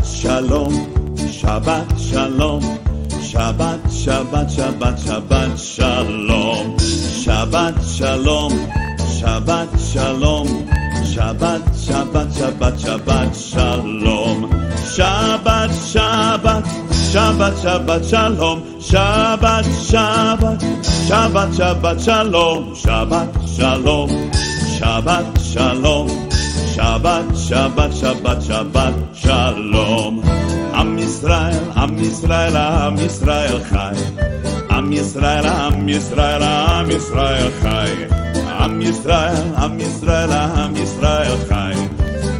shalom, Shabbat shalom, Shabbat, Shabbat, Shabbat, Shabbat shalom, Shabbat shalom, Shabbat shalom, Shabbat, Shabbat, Shabbat, Shabbat shalom, Shabbat, Shabbat, Shabbat, Shabbat shalom, Shabbat, Shabbat, Shabbat, Shabbat shalom, Shabbat shalom, Shabbat shalom, Shabbat, Shabbat, Shabbat, Shabbat shalom. Am Yisrael, Am Yisrael, Am Yisrael chai. Am Yisrael, Am Yisrael, Am Yisrael chai. Am Yisrael, Am Yisrael, Am Yisrael chai.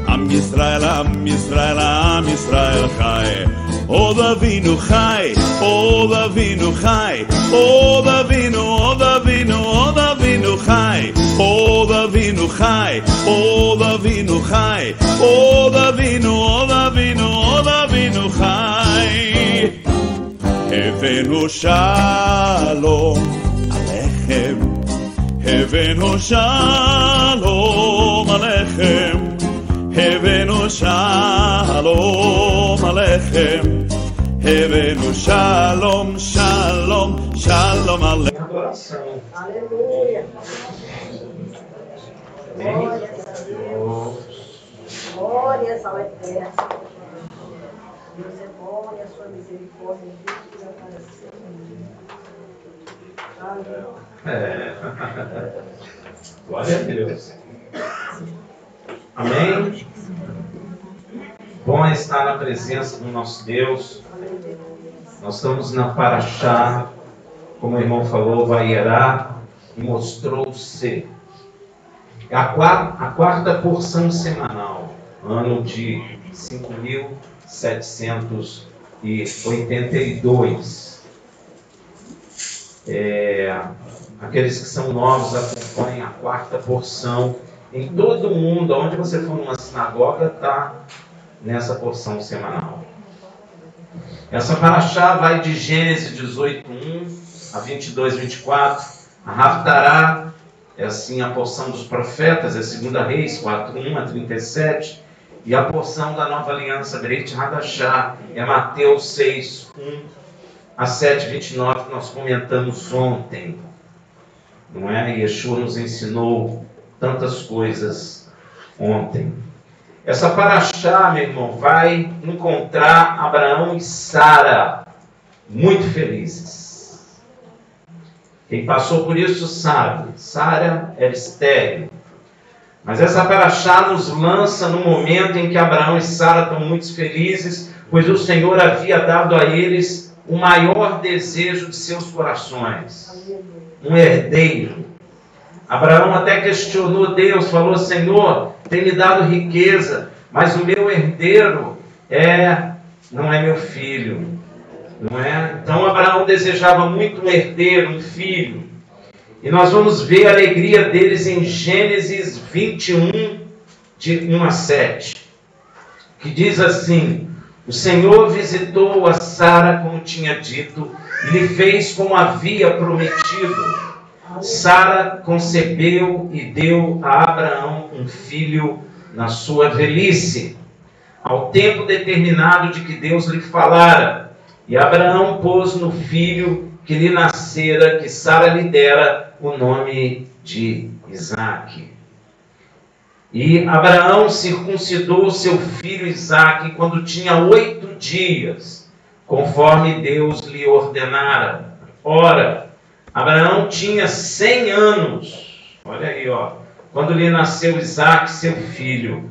Am Yisrael, Am Yisrael, Am Yisrael chai. Od Avinu chai, Od Avinu chai, Od Avinu, Od Avinu, Od Avinu chai, Od Avinu chai, Od Avinu chai, Od Avinu, Od Avinu, Od Avinu chai. Havenu shalom alechem, Havenu shalom alechem, Havenu shalom alechem, Havenu shalom, shalom, shalom alechem. Adoração. Aleluia. Glórias ao Eterno. Deus é bom e a sua misericórdia dura para sempre. Glória a Deus. Amém? Bom é estar na presença do nosso Deus. Nós estamos na Paraxá, como o irmão falou, Vaierá, e mostrou-se. É a quarta porção semanal, ano de 5.782. Aqueles que são novos acompanham a quarta porção. Em todo o mundo, onde você for numa sinagoga, está nessa porção semanal. Essa paraxá vai de Gênesis 18:1 a 22:24. A Haftará é assim a porção dos profetas, é 2 Reis 4:1 a 37. E a porção da nova aliança, Brit Hadashah, é Mateus 6:1 a 7:29, que nós comentamos ontem. Não é? Yeshua nos ensinou tantas coisas ontem. Essa paraxá, meu irmão, vai encontrar Abraão e Sara muito felizes. Quem passou por isso sabe. Sara era estéril. Mas essa paraxá nos lança no momento em que Abraão e Sara estão muito felizes, pois o Senhor havia dado a eles o maior desejo de seus corações. Um herdeiro. Abraão até questionou Deus, falou: Senhor, tem me dado riqueza, mas o meu herdeiro não é meu filho, não é? Então Abraão desejava muito um herdeiro, um filho. E nós vamos ver a alegria deles em Gênesis 21, de 1 a 7, que diz assim: o Senhor visitou a Sara como tinha dito, e lhe fez como havia prometido. Sara concebeu e deu a Abraão um filho na sua velhice, ao tempo determinado de que Deus lhe falara. E Abraão pôs no filho que lhe nascera, que Sara lhe dera, o nome de Isaque. E Abraão circuncidou seu filho Isaque quando tinha 8 dias, conforme Deus lhe ordenara. Ora, Abraão tinha 100 anos, olha aí, quando lhe nasceu Isaque, seu filho.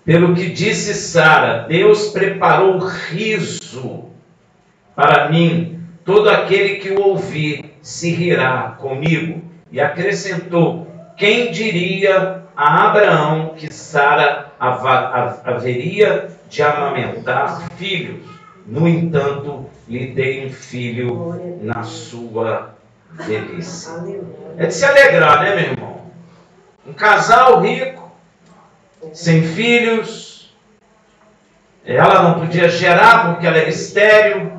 Pelo que disse Sara: Deus preparou riso para mim, todo aquele que o ouvir se rirá comigo. E acrescentou: quem diria a Abraão que Sara haveria de amamentar filhos? No entanto, lhe dei um filho na sua velhice. É de se alegrar, né, meu irmão? Um casal rico, sem filhos. Ela não podia gerar porque ela era estéril.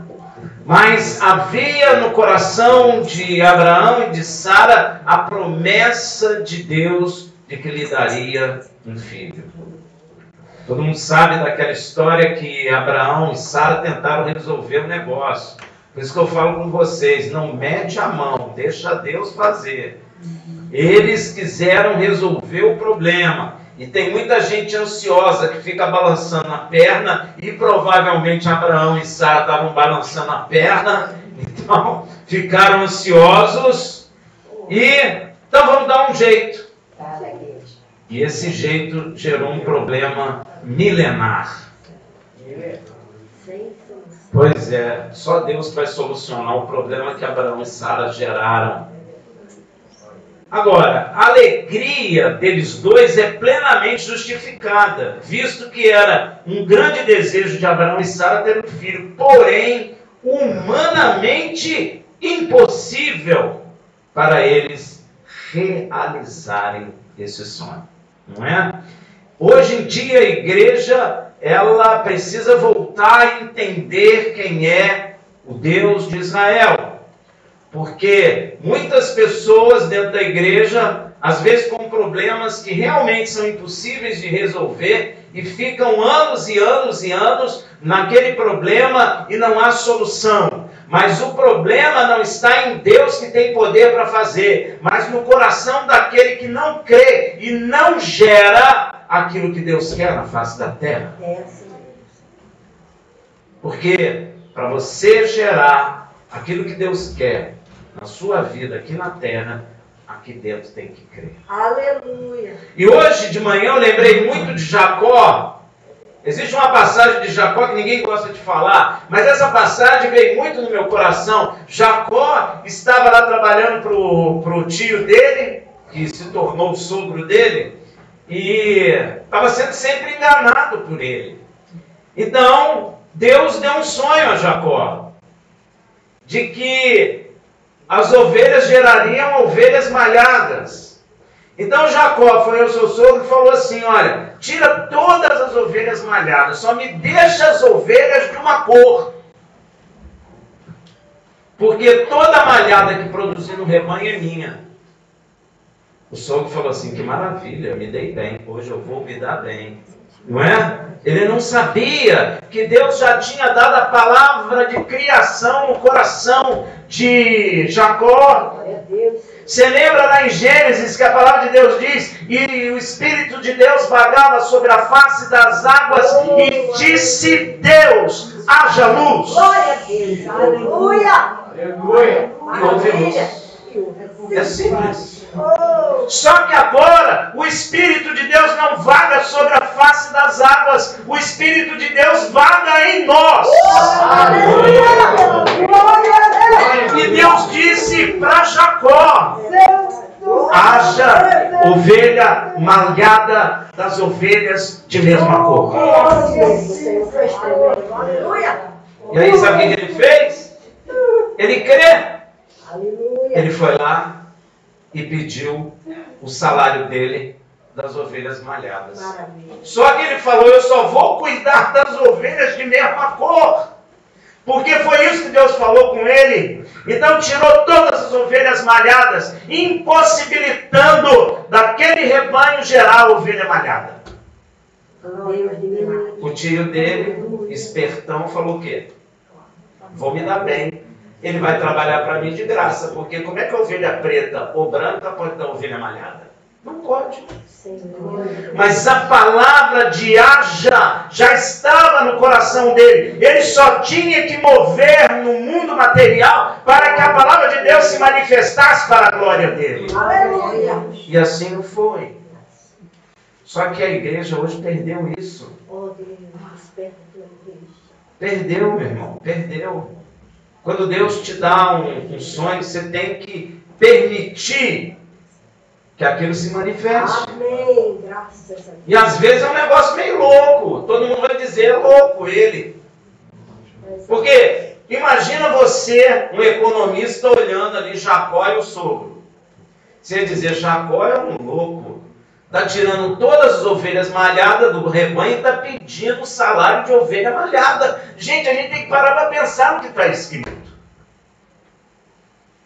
Mas havia no coração de Abraão e de Sara a promessa de Deus de que lhe daria um filho. Todo mundo sabe daquela história que Abraão e Sara tentaram resolver o negócio. Por isso que eu falo com vocês, não mete a mão, deixa Deus fazer. Eles quiseram resolver o problema. E tem muita gente ansiosa que fica balançando a perna, e provavelmente Abraão e Sara estavam balançando a perna, então ficaram ansiosos e então vamos dar um jeito. E esse jeito gerou um problema milenar. Pois é, só Deus vai solucionar o problema que Abraão e Sara geraram. Agora, a alegria deles dois é plenamente justificada, visto que era um grande desejo de Abraão e Sara ter um filho, porém, humanamente impossível para eles realizarem esse sonho, não é? Hoje em dia a igreja, ela precisa voltar a entender quem é o Deus de Israel. Porque muitas pessoas dentro da igreja, às vezes com problemas que realmente são impossíveis de resolver, e ficam anos e anos e anos naquele problema e não há solução. Mas o problema não está em Deus, que tem poder para fazer, mas no coração daquele que não crê e não gera aquilo que Deus quer na face da terra. Porque para você gerar aquilo que Deus quer na sua vida aqui na terra, aqui dentro tem que crer. Aleluia. E hoje de manhã eu lembrei muito de Jacó. Existe uma passagem de Jacó que ninguém gosta de falar, mas essa passagem veio muito no meu coração. Jacó estava lá trabalhando para o tio dele, que se tornou o sogro dele, e estava sendo sempre enganado por ele. Então, Deus deu um sonho a Jacó, de que as ovelhas gerariam ovelhas malhadas. Então Jacó foi ao seu sogro e falou assim: olha, tira todas as ovelhas malhadas, só me deixa as ovelhas de uma cor. Porque toda malhada que produzir no rebanho é minha. O sogro falou assim: que maravilha, me dei bem, hoje eu vou me dar bem. Não é? Ele não sabia que Deus já tinha dado a palavra de criação no coração de Jacó. Você lembra lá em Gênesis que a palavra de Deus diz: e o Espírito de Deus vagava sobre a face das águas, e disse Deus: haja luz. Glória a Deus. Aleluia. Aleluia. E houve luz. É simples. Só que agora o Espírito de Deus não vaga sobre a face das águas, o Espírito de Deus vaga em nós. E Deus disse para Jacó: haja ovelha malhada das ovelhas de mesma cor. E aí sabe o que ele fez? Ele crê. Ele foi lá e pediu o salário dele das ovelhas malhadas. Só que ele falou: eu só vou cuidar das ovelhas de mesma cor. Porque foi isso que Deus falou com ele. Então tirou todas as ovelhas malhadas, impossibilitando daquele rebanho gerar a ovelha malhada. O tio dele, espertão, falou o quê? Vou me dar bem. Ele vai trabalhar para mim de graça, porque como é que a ovelha preta ou branca pode dar ovelha malhada? Não pode. Mas a palavra de haja já estava no coração dele. Ele só tinha que mover no mundo material para que a palavra de Deus se manifestasse para a glória dele. Aleluia. E assim não foi. Só que a igreja hoje perdeu isso. Perdeu, meu irmão, perdeu. Quando Deus te dá um sonho, você tem que permitir que aquilo se manifeste. Amém. Graças a Deus. E às vezes é um negócio meio louco. Todo mundo vai dizer: é louco ele. Porque imagina você, um economista, olhando ali Jacó e o sogro. Você ia dizer: Jacó é um louco. Está tirando todas as ovelhas malhadas do rebanho e está pedindo o salário de ovelha malhada. Gente, a gente tem que parar para pensar no que está escrito.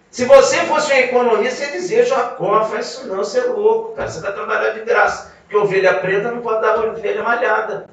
Se você fosse um economista, você ia dizer: Jacó, faz isso não, você é louco, cara. Você vai trabalhar de graça. Porque ovelha preta não pode dar ovelha malhada.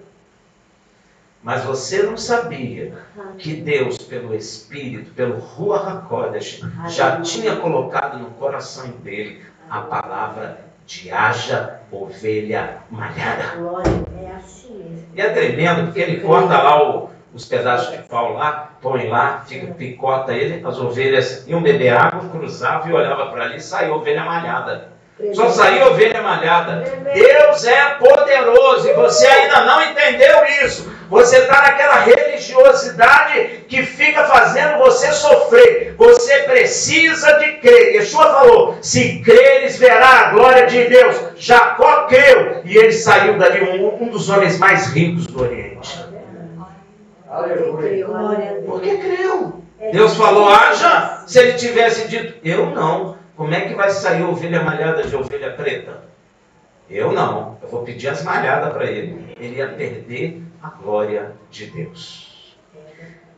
Mas você não sabia que Deus, pelo Espírito, pelo Ruach HaKodesh, já tinha colocado no coração dele a palavra de haja ovelha malhada. Glória, é assim mesmo. E é tremendo, porque ele corta lá os pedaços de pau lá, põe lá, picota ele, as ovelhas iam beber água, cruzava e olhava para ali e saiu ovelha malhada. Só saiu ovelha malhada. Deus é poderoso e você ainda não entendeu isso. Você está naquela religiosidade que fica fazendo você sofrer. Você precisa de crer. Yeshua falou, se creres verá a glória de Deus. Jacó creu e ele saiu dali um dos homens mais ricos do Oriente. Por que creu? Deus falou, haja. Se ele tivesse dito, eu não. Como é que vai sair ovelha malhada de ovelha preta? Eu não. Eu vou pedir as malhadas para ele. Ele ia perder a glória de Deus.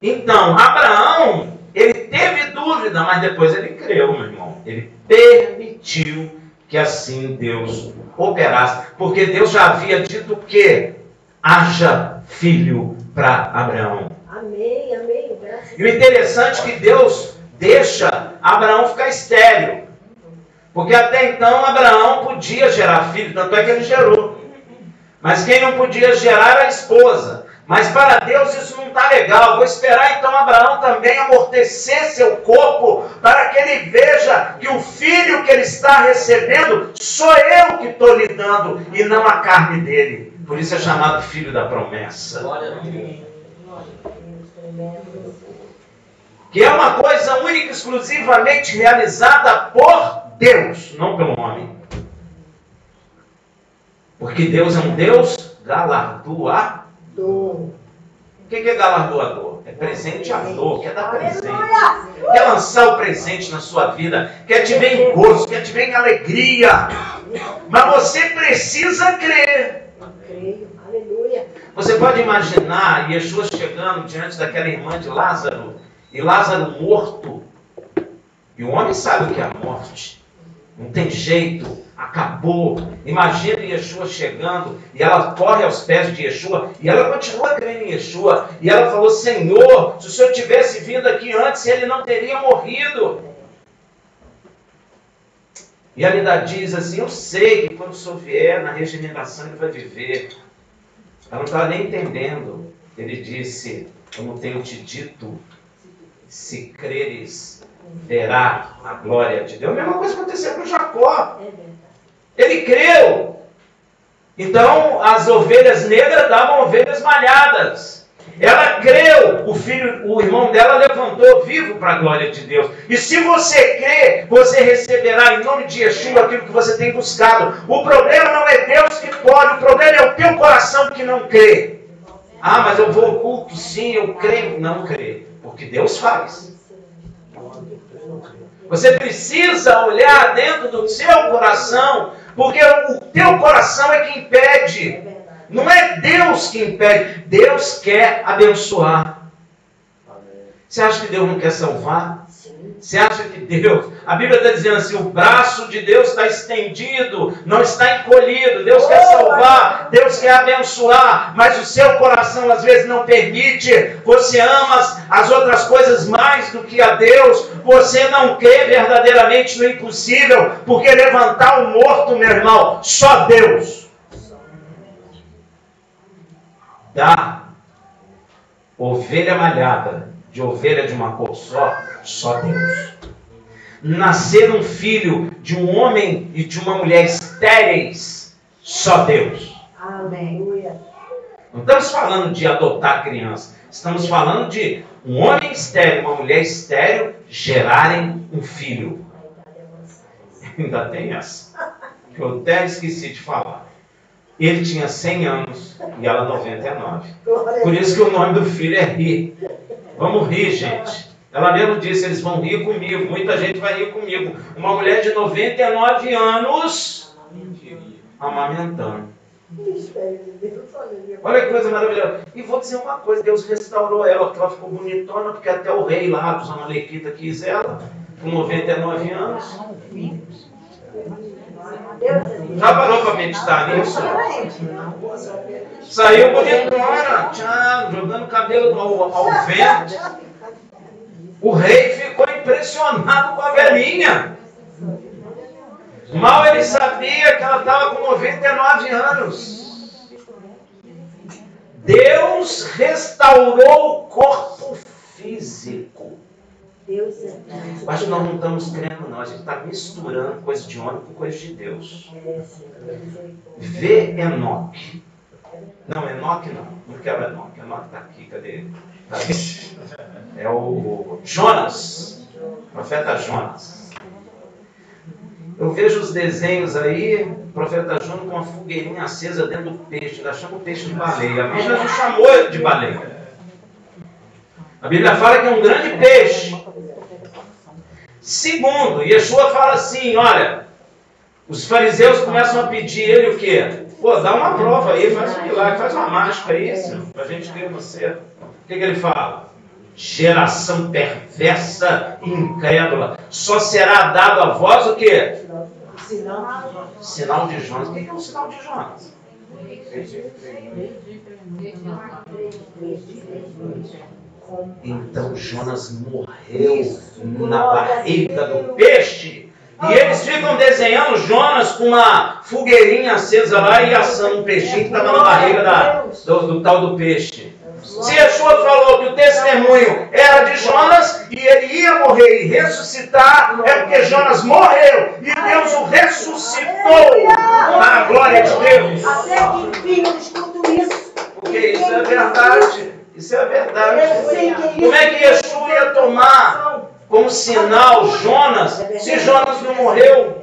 Então, Abraão, ele teve dúvida, mas depois ele creu, meu irmão. Ele permitiu que assim Deus operasse. Porque Deus já havia dito que haja filho para Abraão. Amém, amém. Graças E o interessante é que Deus deixa Abraão ficar estéril. Porque até então Abraão podia gerar filho, tanto é que ele gerou. Mas quem não podia gerar era a esposa. Mas para Deus isso não está legal. Vou esperar então Abraão também amortecer seu corpo para que ele veja que o filho que ele está recebendo sou eu que estou lhe dando e não a carne dele. Por isso é chamado filho da promessa. Glória a Deus, tremendo. Que é uma coisa única e exclusivamente realizada por Deus, não pelo homem. Porque Deus é um Deus galardoador. O que é galardoador? É presenteador, quer dar presente. Quer lançar o presente na sua vida, quer te ver em gozo, quer te ver em alegria. Mas você precisa crer. Creio, aleluia. Você pode imaginar Yeshua chegando diante daquela irmã de Lázaro, e Lázaro morto. E o homem sabe o que é a morte. Não tem jeito, acabou. Imagina Yeshua chegando e ela corre aos pés de Yeshua e ela continua crendo em Yeshua. E ela falou, Senhor, se o Senhor tivesse vindo aqui antes, ele não teria morrido. E ela ainda diz assim, eu sei que quando o Senhor vier na regeneração ele vai viver. Ela não estava nem entendendo. Ele disse, como tenho te dito, se creres, verá a glória de Deus. A mesma coisa aconteceu com Jacó. Ele creu. Então, as ovelhas negras davam ovelhas malhadas. Ela creu. O irmão dela levantou vivo para a glória de Deus. E se você crê, você receberá em nome de Yeshua aquilo que você tem buscado. O problema não é Deus que pode, o problema é o teu coração que não crê. Ah, mas eu vou ao culto, sim, eu creio. Não crê, porque Deus faz. Você precisa olhar dentro do seu coração, porque o teu coração é que impede. Não é Deus que impede. Deus quer abençoar. Você acha que Deus não quer salvar? Você acha que Deus... A Bíblia está dizendo assim, o braço de Deus está estendido, não está encolhido. Deus quer salvar, Deus quer abençoar, mas o seu coração às vezes não permite. Você ama as outras coisas mais do que a Deus. Você não crê verdadeiramente no impossível, porque levantar o morto, meu irmão, só Deus dá. Ovelha malhada de ovelha de uma cor só Deus. Nascer um filho de um homem e de uma mulher estéreis, só Deus. Amém. Não estamos falando de adotar criança. Estamos falando de um homem estéril, uma mulher estéril gerarem um filho. Ainda tem essa. Que eu até esqueci de falar. Ele tinha 100 anos e ela 99. Por isso que o nome do filho é Ri. Vamos rir, gente. Ela mesmo disse, eles vão rir comigo. Muita gente vai rir comigo. Uma mulher de 99 anos amamentando. Olha que coisa maravilhosa. E vou dizer uma coisa, Deus restaurou ela, porque ela ficou bonitona, porque até o rei lá dos Amalequitas quis ela, com 99 anos. Já parou para meditar nisso? Saiu bonitona, tchau, jogando cabelo ao vento. O rei ficou impressionado com a velhinha. Mal ele sabia que ela estava com 99 anos. Deus restaurou o corpo físico. Acho que nós não estamos crendo, não. A gente está misturando coisa de homem com coisa de Deus. Vê Enoque. Não, Enoque não. Não quero Enoque. Enoque está aqui. Cadê ele? Tá aqui. É o Jonas. O profeta Jonas. Eu vejo os desenhos aí, o profeta Jonas com uma fogueirinha acesa dentro do peixe. Ainda chama o peixe de baleia. A Bíblia não chamou de baleia. A Bíblia fala que é um grande peixe. Segundo, Yeshua fala assim, olha, os fariseus começam a pedir ele o quê? Pô, dá uma prova aí, faz um milagre, faz uma mágica aí, para a gente crer você. O que ele fala? Geração perversa e incrédula. Só será dado a vós o quê? Sinal de Jonas. O que é o sinal de Jonas? Então Jonas morreu na barriga do peixe. E eles ficam desenhando Jonas com uma fogueirinha acesa lá e assando um peixinho que estava na barriga do tal do peixe. Se Yeshua falou que o testemunho era de Jonas e ele ia morrer e ressuscitar, é porque Jonas morreu e Deus o ressuscitou na glória de Deus. Até que enfim eu escuto isso. Porque isso é verdade. Isso é verdade. Como é que Yeshua ia tomar como sinal Jonas se Jonas não morreu?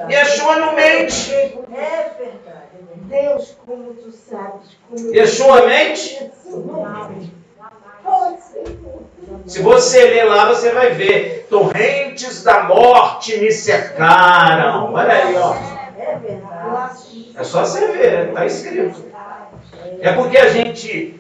Yeshua não mente. É verdade. Deus, como tu sabes. Yeshua mente? Se você ler lá, você vai ver. Torrentes da morte me cercaram. Olha aí, ó. É verdade. É só você ver, está escrito. É porque a gente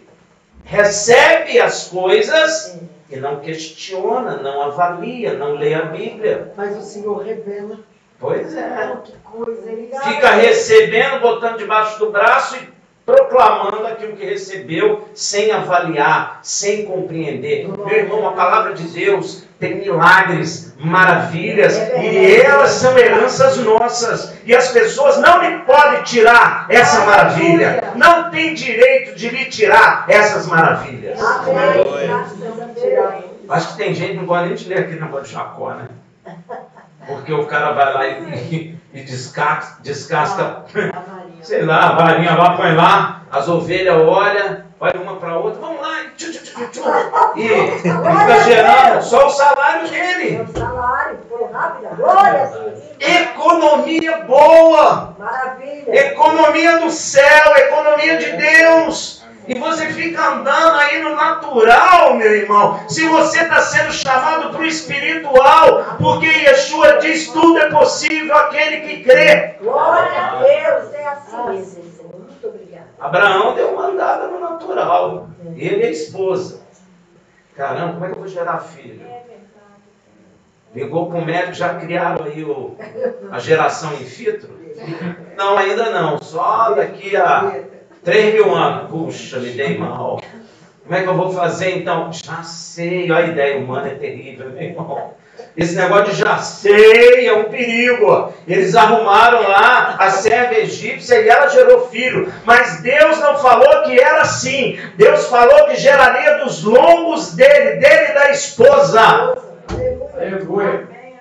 recebe as coisas e não questiona, não avalia, não lê a Bíblia. Mas o Senhor revela. Pois é. Que coisa. Ele Fica recebendo, botando debaixo do braço e proclamando aquilo que recebeu, sem avaliar, sem compreender. Meu irmão, a palavra de Deus tem milagres, maravilhas, e elas são heranças nossas. E as pessoas não lhe podem tirar essa maravilha. Não tem direito de lhe tirar essas maravilhas. Acho que tem gente que não pode nem te ler aqui na Boa de Jacó, né? Porque o cara vai lá e descasca, sei lá, a varinha lá, põe lá, as ovelhas olham, vai uma para a outra, vamos lá, e fica gerando só o salário dele. O salário, foi rápido, glória. Economia boa. Maravilha. Economia do céu, economia de Deus. E você fica andando aí no natural, meu irmão. Se você está sendo chamado para o espiritual, porque Yeshua diz tudo é possível aquele que crê. Glória a Deus, é assim, Senhor. Muito obrigada. Abraão deu uma andada no natural. Ele e a esposa. Caramba, como é que eu vou gerar filho? Ligou para o médico, já criaram aí a geração in vitro? Não, ainda não. Só daqui a 3.000 anos. Puxa, me dei mal. Como é que eu vou fazer então? Já sei. A ideia humana é terrível, meu irmão. Esse negócio de já sei é um perigo. Eles arrumaram lá a serva egípcia e ela gerou filho. Mas Deus não falou que era assim. Deus falou que geraria dos lombos dele e da esposa.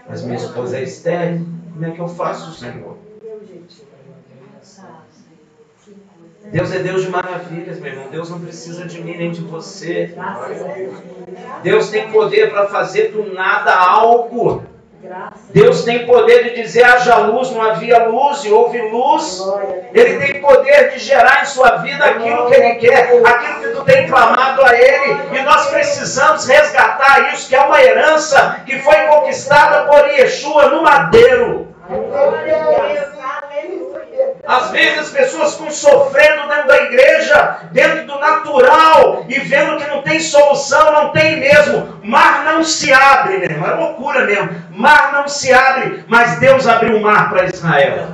Mas minha esposa é estéril. Como é que eu faço, Senhor? Deus é Deus de maravilhas, meu irmão. Deus não precisa de mim nem de você. Deus tem poder para fazer do nada algo. Deus tem poder de dizer haja luz, não havia luz e houve luz. Ele tem poder de gerar em sua vida aquilo que Ele quer, aquilo que tu tem clamado a Ele. E nós precisamos resgatar isso, que é uma herança que foi conquistada por Yeshua no madeiro. Às vezes as pessoas ficam sofrendo dentro da igreja, dentro do natural, e vendo que não tem solução, não tem mesmo. Mar não se abre, meu irmão, é loucura mesmo. Mar não se abre, mas Deus abriu o mar para Israel.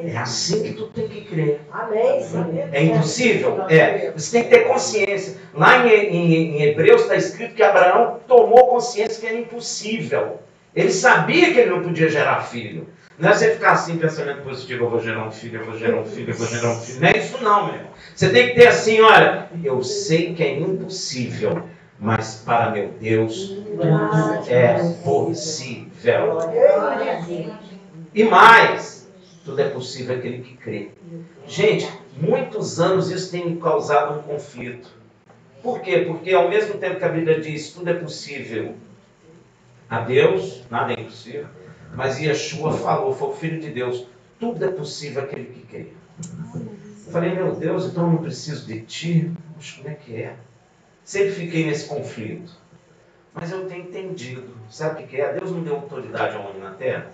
É assim que tu tem que crer. Amém, sim. É impossível? É. Você tem que ter consciência. Lá em Hebreus está escrito que Abraão tomou consciência que era impossível. Ele sabia que ele não podia gerar filho. Não é você ficar assim, pensamento positivo, eu vou gerar um filho, eu vou gerar um filho, eu vou gerar um filho. Não é isso não, meu irmão. Você tem que ter assim, olha, eu sei que é impossível, mas para meu Deus tudo é possível. E mais, tudo é possível aquele que crê. Gente, muitos anos isso tem me causado um conflito. Por quê? Porque ao mesmo tempo que a Bíblia diz tudo é possível a Deus, nada é impossível, mas Yeshua falou, foi o Filho de Deus, tudo é possível aquele que crê. Eu falei, meu Deus, então eu não preciso de ti? Mas como é que é? Sempre fiquei nesse conflito. Mas eu tenho entendido. Sabe o que é? Deus não deu autoridade ao homem na terra.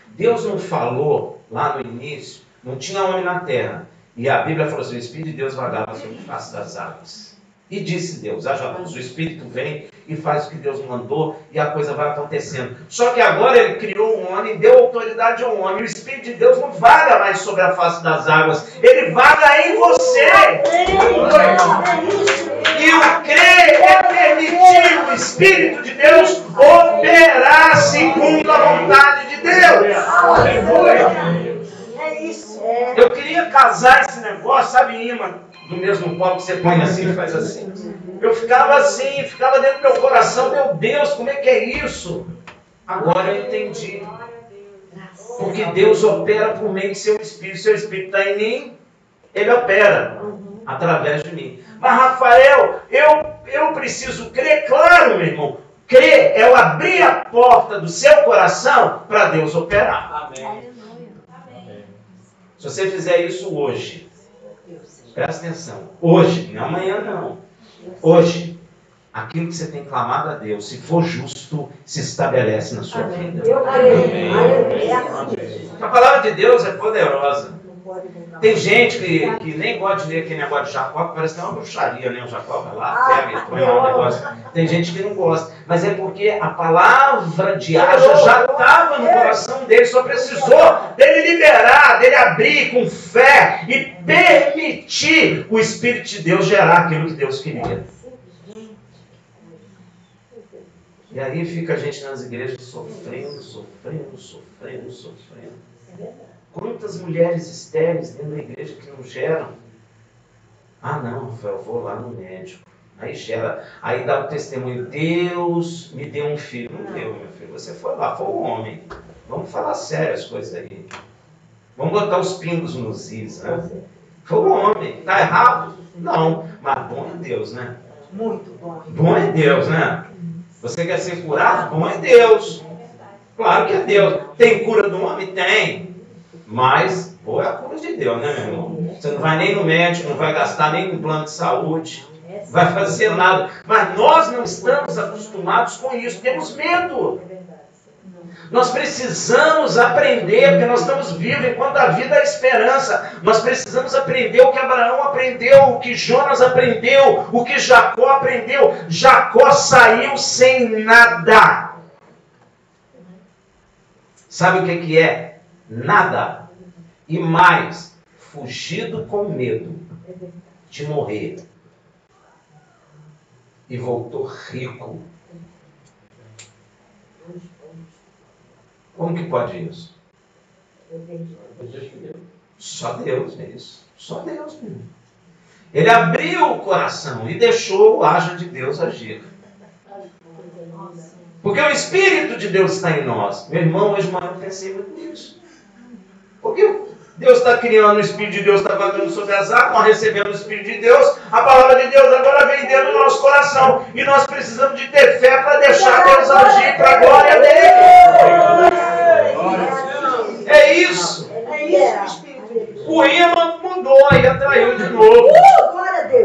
Deus não falou lá no início, não tinha homem na terra. E a Bíblia falou assim, o Espírito de Deus vagava sobre a face das águas. E disse Deus, haja luz, o Espírito vem e faz o que Deus mandou e a coisa vai acontecendo. Só que agora ele criou um homem, deu autoridade ao homem. E o Espírito de Deus não vaga mais sobre a face das águas, ele vaga em você. E o crer é permitir o Espírito de Deus operar segundo a vontade de Deus. É isso. Eu queria casar esse negócio, sabe, imã? Do mesmo pau que você põe assim e faz assim. Eu ficava assim, ficava dentro do meu coração, meu Deus, como é que é isso? Agora eu entendi. Porque Deus opera por meio do seu Espírito está em mim, Ele opera através de mim. Mas Rafael, eu preciso crer, claro, meu irmão. Crer é eu abrir a porta do seu coração para Deus operar. Amém. Se você fizer isso hoje, presta atenção, hoje, não amanhã não, hoje, aquilo que você tem clamado a Deus, se for justo, se estabelece na sua vida. A palavra de Deus é poderosa. Tem gente que nem gosta de ler aquele negócio de Jacó, que parece que é uma bruxaria, né? O Jacó vai lá, pega e põe lá um negócio. Tem gente que não gosta, mas é porque a palavra de haja já estava no coração dele, só precisou dele liberar, dele abrir com fé e permitir o Espírito de Deus gerar aquilo que Deus queria. E aí fica a gente nas igrejas sofrendo. Quantas mulheres estéreis dentro da igreja que não geram? Ah não, Rafael, eu vou lá no médico. Aí gera, aí dá o testemunho, Deus me deu um filho. Não deu, meu filho, você foi lá, foi um homem. Vamos falar sério as coisas aí. Vamos botar os pingos nos is, né? Foi um homem, está errado? Não, mas bom é Deus, né? Muito bom. Bom é Deus, né? Você quer ser curado? Bom é Deus. Claro que é Deus. Tem cura do homem? Tem. Mas, boa é a cura de Deus, né, meu irmão? Você não vai nem no médico, não vai gastar nem no plano de saúde, não vai fazer nada. Mas nós não estamos acostumados com isso, temos medo. Nós precisamos aprender, porque nós estamos vivos enquanto a vida é esperança. Nós precisamos aprender o que Abraão aprendeu, o que Jonas aprendeu, o que Jacó aprendeu. Jacó saiu sem nada. Sabe o que é? Nada. E mais, fugido com medo de morrer. E voltou rico. Como que pode isso? Só Deus é isso. Só Deus mesmo. Ele abriu o coração e deixou o haja de Deus agir. Porque o Espírito de Deus está em nós. Meu irmão, hoje eu pensei muito nisso. Porque Deus está criando, o Espírito de Deus está vagando sobre as águas, nós recebemos o Espírito de Deus, a palavra de Deus agora vem dentro do nosso coração. E nós precisamos de ter fé para deixar Deus agir para a glória dele. É isso. O imã mudou e atraiu de novo.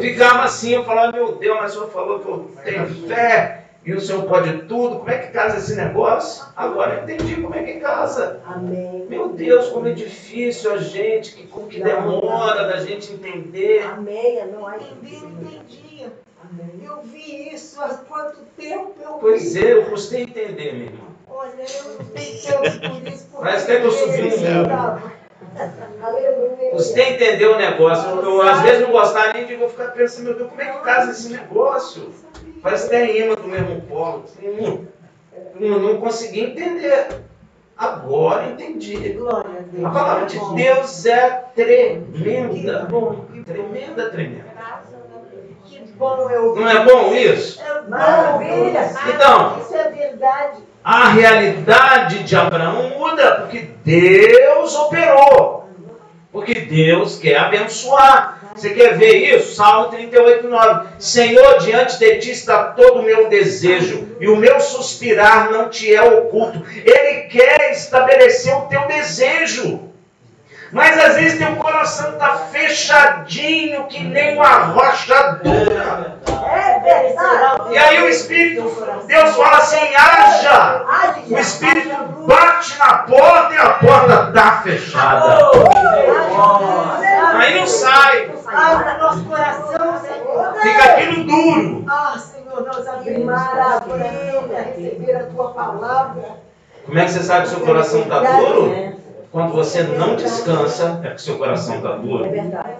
Ficava assim, eu falava, meu Deus, mas o Senhor falou que eu tenho fé. E o Senhor pode tudo. Como é que casa esse negócio? Agora eu entendi como é que casa. Amém. Meu Deus, como é difícil a gente, como que demora da gente entender. Amém. Não há Entendi. Eu vi isso há quanto tempo eu vi. Pois é, eu gostei de entender, minha irmã. Olha, eu não sei por isso. Parece até que eu subi no céu. Aleluia. Você entendeu o negócio. Eu às vezes não gostava nem de vou ficar pensando, meu Deus, como é que casa esse negócio? Parece até imã do mesmo polo. Não consegui entender. Agora entendi. Glória a Deus. A palavra de Deus é tremenda. Tremenda, tremenda. Que bom eu vi. Não é bom isso? É bom. Maravilha. Então, Isso é verdade. a realidade de Abraão muda porque Deus operou. Porque Deus quer abençoar. Você quer ver isso? Salmo 38:9. Senhor, diante de ti está todo o meu desejo, e o meu suspirar não te é oculto. Ele quer estabelecer o teu desejo. Mas às vezes teu coração está fechadinho, que nem uma rocha dura. É verdade. E aí o Espírito, Deus fala assim, haja. O Espírito bate na porta e a porta está fechada. Aí não sai. Abra nosso coração, Senhor. Fica aquilo duro. Ah, Senhor, nós abrimos nosso coração para receber a Tua palavra. Como é que você sabe que seu coração está duro? Quando você não descansa, é que seu coração está duro. É verdade.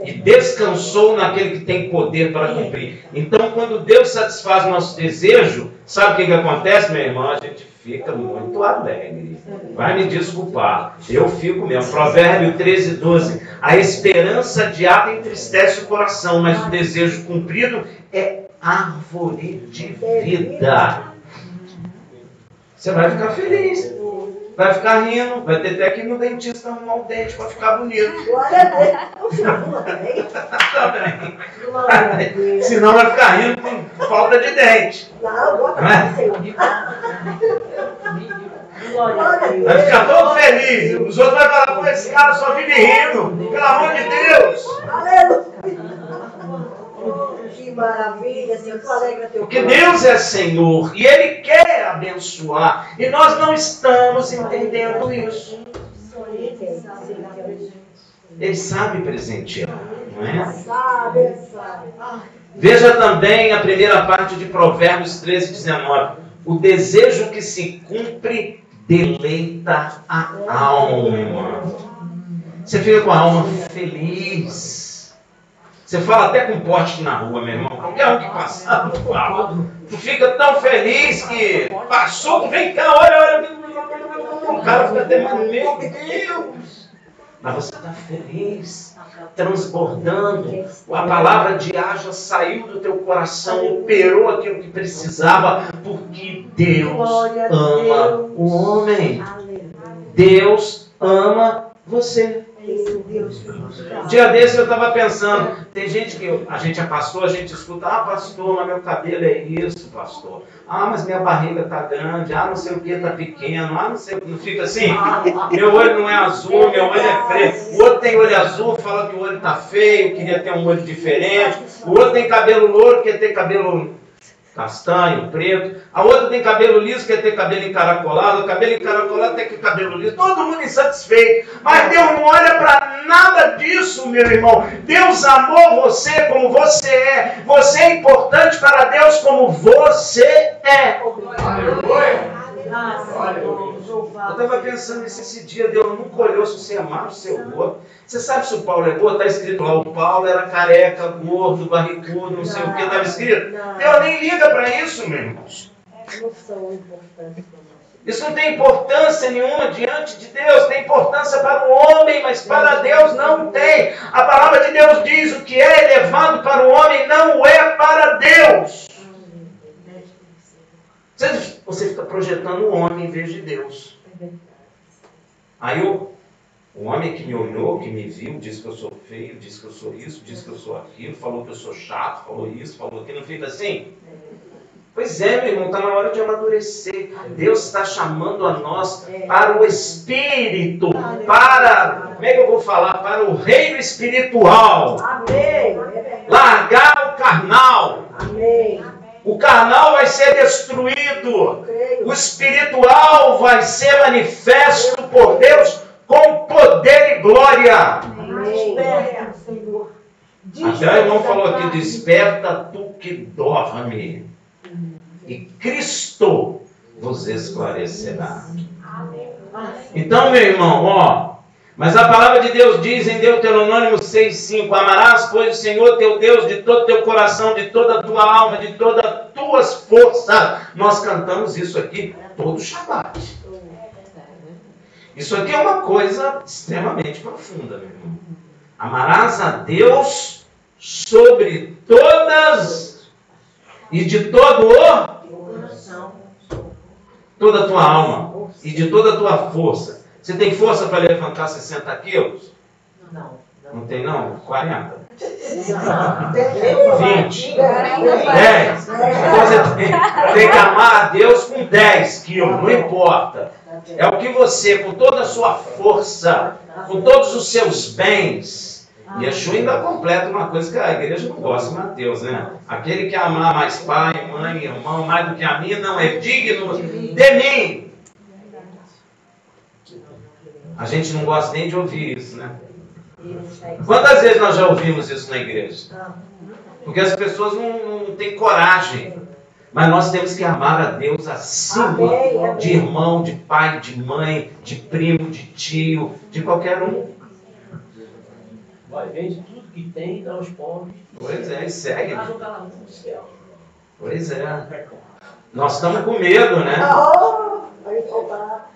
E descansou naquele que tem poder para cumprir. Então, quando Deus satisfaz o nosso desejo, sabe o que acontece, meu irmão? A gente fica muito alegre. Vai me desculpar. Eu fico mesmo. Provérbio 13:12. A esperança adiada entristece o coração, mas o desejo cumprido é árvore de vida. Você vai ficar feliz. Vai ficar rindo, vai ter até que ir no dentista arrumar um dente para ficar bonito. Glória a Deus. Também. Glória a Deus. Senão vai ficar rindo com falta de dente. Não, bota Não é? pra Senhor. Glória a Deus. Vai ficar todo feliz. Os outros vão falar, pô, esse cara só vive rindo. Pelo amor de Deus. Aleluia. Que maravilha, Senhor. Tu alegra teu Porque Deus é Senhor e Ele quer abençoar. E nós não estamos entendendo isso. Ele sabe presentear, não é? Sabe, sabe. Veja também a primeira parte de Provérbios 13:19. O desejo que se cumpre deleita a alma. Você fica com a alma feliz. Você fala até com poste na rua, meu irmão. Qualquer um que passar, tu fala. Tu fica tão feliz que passou, vem cá, olha. O cara fica até, meu Deus. Mas você está feliz, transbordando. A palavra de haja saiu do teu coração, operou aquilo que precisava, porque Deus ama o homem. Deus ama você. Dia desse eu estava pensando, tem gente que a gente é pastor, a gente escuta, pastor, mas meu cabelo é isso, pastor. Mas minha barriga está grande, não sei o que está pequeno, não sei o que, não fica assim, meu olho não é azul, meu olho é preto. O outro tem olho azul, fala que o olho está feio, queria ter um olho diferente. O outro tem cabelo louro, quer ter cabelo castanho, preto. A outra tem cabelo liso, quer ter cabelo encaracolado. O cabelo encaracolado tem que cabelo liso. Todo mundo insatisfeito. Mas Deus não olha para nada disso, meu irmão. Deus amou você como você é. Você é importante para Deus como você é. Eu estava pensando esse dia, Deus nunca olhou se você amava o seu gordo. Você sabe se o Paulo é gordo? Está escrito lá, o Paulo era careca, gordo, barrigudo, não sei o que, estava escrito. Deus nem liga para isso, meu irmão. Isso não tem importância nenhuma diante de Deus, tem importância para o homem, mas para Deus não tem. A palavra de Deus diz, o que é elevado para o homem não é para Deus. Você fica projetando o homem em vez de Deus. Aí o homem que me olhou, que me viu, disse que eu sou feio, disse que eu sou isso, disse que eu sou aquilo, falou que eu sou chato, falou isso, falou aquilo, não fica assim? Pois é, meu irmão, está na hora de amadurecer. Deus está chamando a nós para o Espírito, para, como é que eu vou falar? Para o reino espiritual. Amém. Largar o carnal. Amém. O carnal vai ser destruído. O espiritual vai ser manifesto por Deus com poder e glória. Desperta, Senhor. Até o irmão falou aqui, desperta tu que dorme, e Cristo vos esclarecerá. Então, meu irmão, ó, mas a palavra de Deus diz em Deuteronômio 6,5: amarás, pois, o Senhor teu Deus de todo teu coração, de toda a tua alma, de todas as tuas forças. Nós cantamos isso aqui todo Shabat. Isso aqui é uma coisa extremamente profunda, meu irmão. Amarás a Deus sobre todas e de todo toda a tua alma e de toda a tua força. Você tem força para levantar 60 quilos? Não. Não tem não? 40? 20? 10? Então você tem que amar a Deus com 10 quilos, não importa. É o que você, com toda a sua força, com todos os seus bens. E Yeshua ainda completa uma coisa que a igreja não gosta, Mateus, né? Aquele que amar mais pai, mãe, irmão, mais do que a mim, não é digno de mim. A gente não gosta nem de ouvir isso, né? Quantas vezes nós já ouvimos isso na igreja? Porque as pessoas não têm coragem. Mas nós temos que amar a Deus acima de irmão, de pai, de mãe, de primo, de tio, de qualquer um. Vai, vende tudo que tem e dá aos pobres. Pois é, e segue. Mas o cara no céu. Pois é. Nós estamos com medo, né? Vai faltar.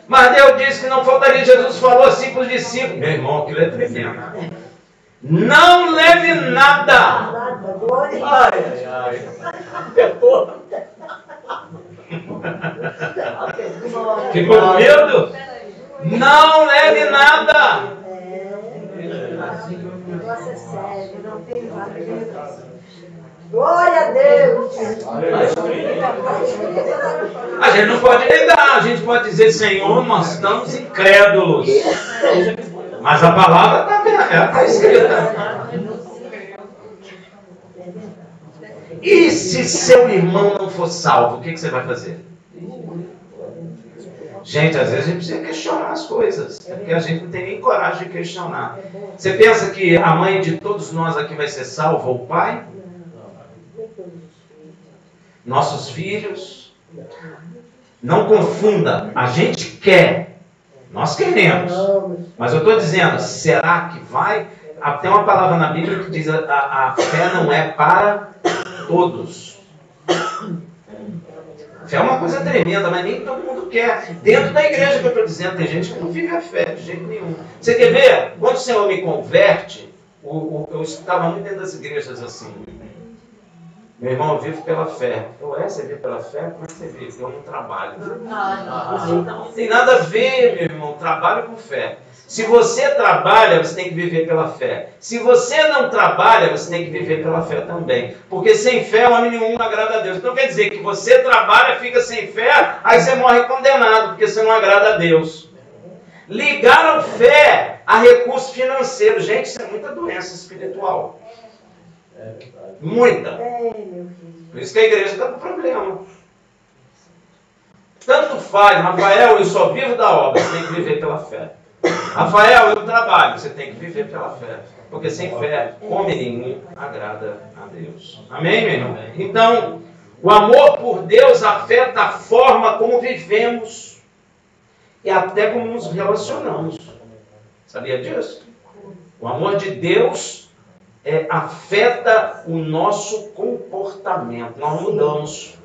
Mas Deus disse que não faltaria. Jesus falou assim para os discípulos. Meu irmão, aquilo é tremendo. Não leve nada. Nada, glória. Ai, ai. Apertou. Ficou com medo? Não leve nada. O negócio é sério, não tem vaga. Glória a Deus. A gente não pode negar, a gente pode dizer, Senhor, nós estamos incrédulos. Mas a palavra está escrita. E se seu irmão não for salvo, o que você vai fazer? Gente, às vezes a gente precisa questionar as coisas, porque a gente não tem nem coragem de questionar. Você pensa que a mãe de todos nós aqui vai ser salva, ou o pai? Nossos filhos? Não confunda, a gente quer, nós queremos, mas eu estou dizendo, será que vai? Tem uma palavra na Bíblia que diz a fé não é para todos. Fé é uma coisa tremenda, mas nem todo mundo quer. Dentro da igreja que eu estou dizendo, tem gente que não vive a fé de jeito nenhum. Você quer ver? Quando o Senhor me converte, eu estava muito dentro das igrejas assim. Meu irmão, eu vivo pela fé. Você vive pela fé? Como é que você vive? Eu não trabalho. Não tem nada a ver, meu irmão, trabalho com fé. Se você trabalha, você tem que viver pela fé. Se você não trabalha, você tem que viver pela fé também. Porque sem fé, homem nenhum agrada a Deus. Então quer dizer que você trabalha, fica sem fé, aí você morre condenado, porque você não agrada a Deus. Ligaram fé a recurso financeiro. Gente, isso é muita doença espiritual. Muita. Por isso que a igreja está com problema. Tanto faz, Rafael, eu só vivo da obra, você tem que viver pela fé. Rafael, eu trabalho, você tem que viver pela fé. Porque sem fé, homem nenhum agrada a Deus. Amém, meu irmão? Então, o amor por Deus afeta a forma como vivemos e até como nos relacionamos. Sabia disso? O amor de Deus afeta o nosso comportamento. Nós mudamos.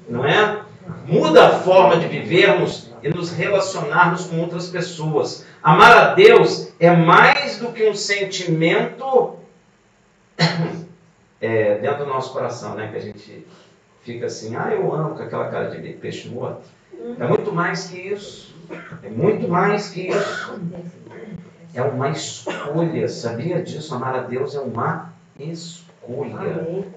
Não é? Muda a forma de vivermos e nos relacionarmos com outras pessoas. Amar a Deus é mais do que um sentimento dentro do nosso coração, né? Que a gente fica assim, eu amo, com aquela cara de peixe morto. É muito mais que isso. É muito mais que isso. É uma escolha. Sabia disso? Amar a Deus é uma escolha.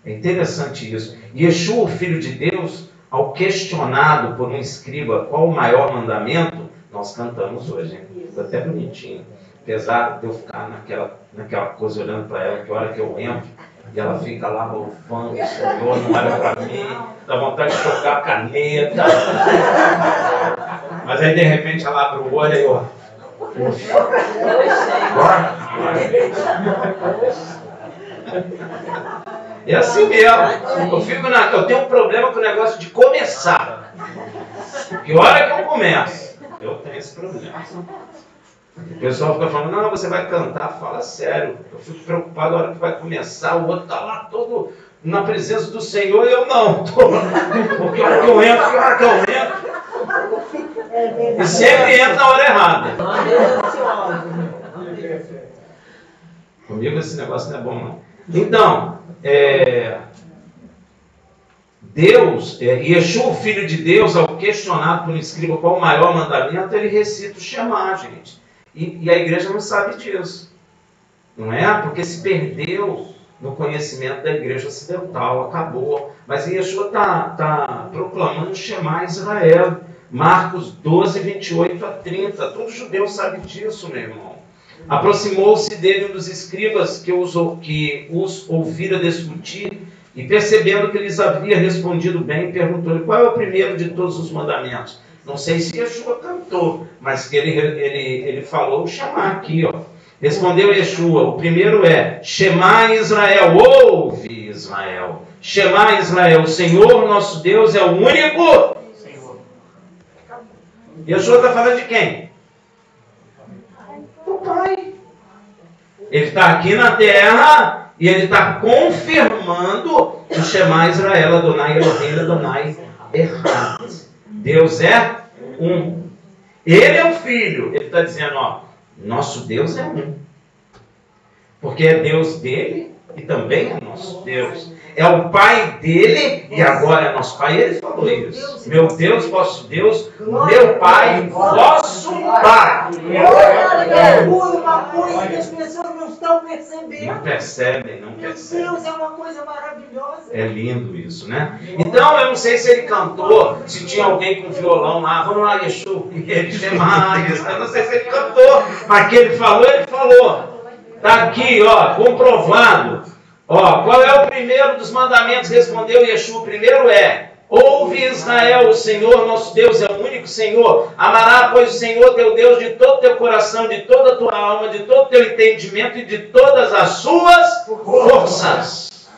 É interessante isso. Yeshua, o Filho de Deus, ao questionado por um escriba qual o maior mandamento, nós cantamos hoje, hein? Ficou até bonitinho. Apesar de eu ficar naquela coisa olhando para ela, que hora que eu entro, E ela fica lá louvando o Senhor, não olha para mim, dá vontade de tocar a caneta. Mas aí de repente ela abre o olho e eu. É assim mesmo. Eu tenho um problema com o negócio de começar. Que hora que eu começo? Eu tenho esse problema. O pessoal fica falando, não, você vai cantar, fala sério. Eu fico preocupado na hora que vai começar, o outro está lá todo na presença do Senhor e eu não. Porque a hora que eu entro, e sempre entra na hora errada. Comigo esse negócio não é bom, não. Então, Deus, Yeshua, o Filho de Deus, ao questionado por um escriba qual o maior mandamento, ele recita o Shema, gente. E a igreja não sabe disso. Não é? Porque se perdeu no conhecimento da igreja ocidental, acabou. Mas Yeshua está proclamando o Shema Israel. Marcos 12, 28 a 30. Todo judeu sabe disso, meu irmão. Aproximou-se dele um dos escribas que os ouvira discutir, e percebendo que lhes havia respondido bem, perguntou-lhe qual é o primeiro de todos os mandamentos. Não sei se Yeshua cantou, mas que ele falou o Shema aqui, ó. Respondeu Yeshua, o primeiro é Shema Israel, ouve Israel. Shema Israel, o Senhor nosso Deus é o único Senhor. Yeshua está falando de quem? Do Pai. Ele está aqui na terra e ele está confirmando o Shema Israel, Adonai Elohim, Adonai Echad. Deus é um. Ele é o Filho. Ele está dizendo, ó, nosso Deus é um. Porque é Deus dele e também é nosso Deus. É o Pai dele e agora é nosso Pai. Ele falou isso. Meu Deus, vosso Deus, meu Pai, vosso Pai. É uma coisa que as pessoas não estão percebendo. Não percebem, não percebem. Meu Deus, é uma coisa maravilhosa. É lindo isso, né? Então, eu não sei se ele cantou, se tinha alguém com violão lá, vamos lá, Yeshua, e ele chama isso. Eu não sei se ele cantou, mas que ele falou, ele falou. Está aqui, ó, comprovado. Ó, qual é o primeiro dos mandamentos? Respondeu Yeshua. O primeiro é: ouve Israel, o Senhor nosso Deus é o único Senhor. Amará, pois, o Senhor teu Deus de todo teu coração, de toda a tua alma, de todo teu entendimento e de todas as suas forças.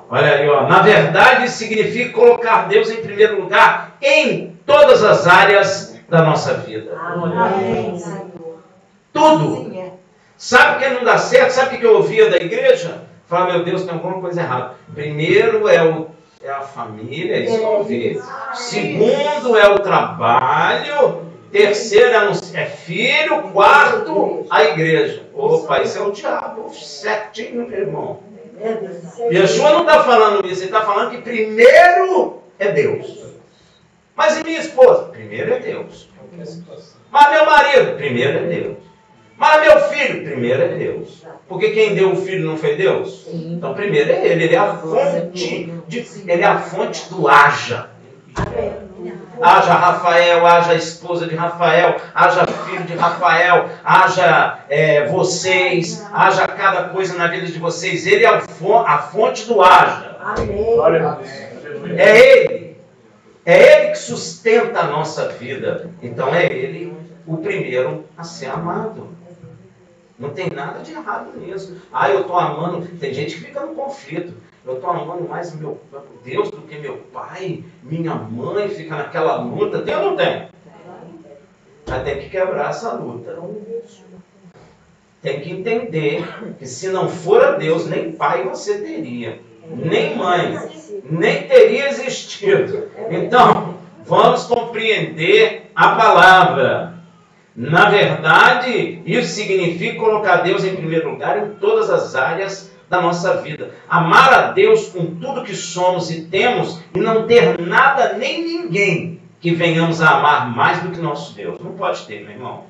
Olha aí, ó. Na verdade, significa colocar Deus em primeiro lugar em todas as áreas da nossa vida. Amém. Tudo. Sabe o que não dá certo? Sabe o que eu ouvia da igreja? Falar, meu Deus, tem alguma coisa errada. Primeiro é a família, isso que eu ouvi. Segundo é o trabalho. Terceiro é filho. Quarto, a igreja. Opa, isso é o diabo. Certinho, meu irmão. Yeshua não está falando isso. Ele está falando que primeiro é Deus. Mas e minha esposa? Primeiro é Deus. Mas meu marido? Primeiro é Deus. Mas meu filho, primeiro é Deus. Porque quem deu o filho não foi Deus? Então primeiro é ele. Ele é a fonte. Ele é a fonte do haja. Haja Rafael, haja esposa de Rafael, haja filho de Rafael, haja vocês, haja cada coisa na vida de vocês. Ele é a fonte do haja. É ele. É ele que sustenta a nossa vida. Então é ele o primeiro a ser amado. Não tem nada de errado nisso. Eu estou amando. Tem gente que fica no conflito. Eu estou amando mais meu Deus do que meu pai, minha mãe, fica naquela luta. Tem ou não tem? Mas tem que quebrar essa luta. Tem que entender que se não for a Deus, nem pai você teria, nem mãe, nem teria existido. Então, vamos compreender a palavra. Na verdade, isso significa colocar Deus em primeiro lugar em todas as áreas da nossa vida. Amar a Deus com tudo que somos e temos e não ter nada nem ninguém que venhamos a amar mais do que nosso Deus. Não pode ter, meu irmão.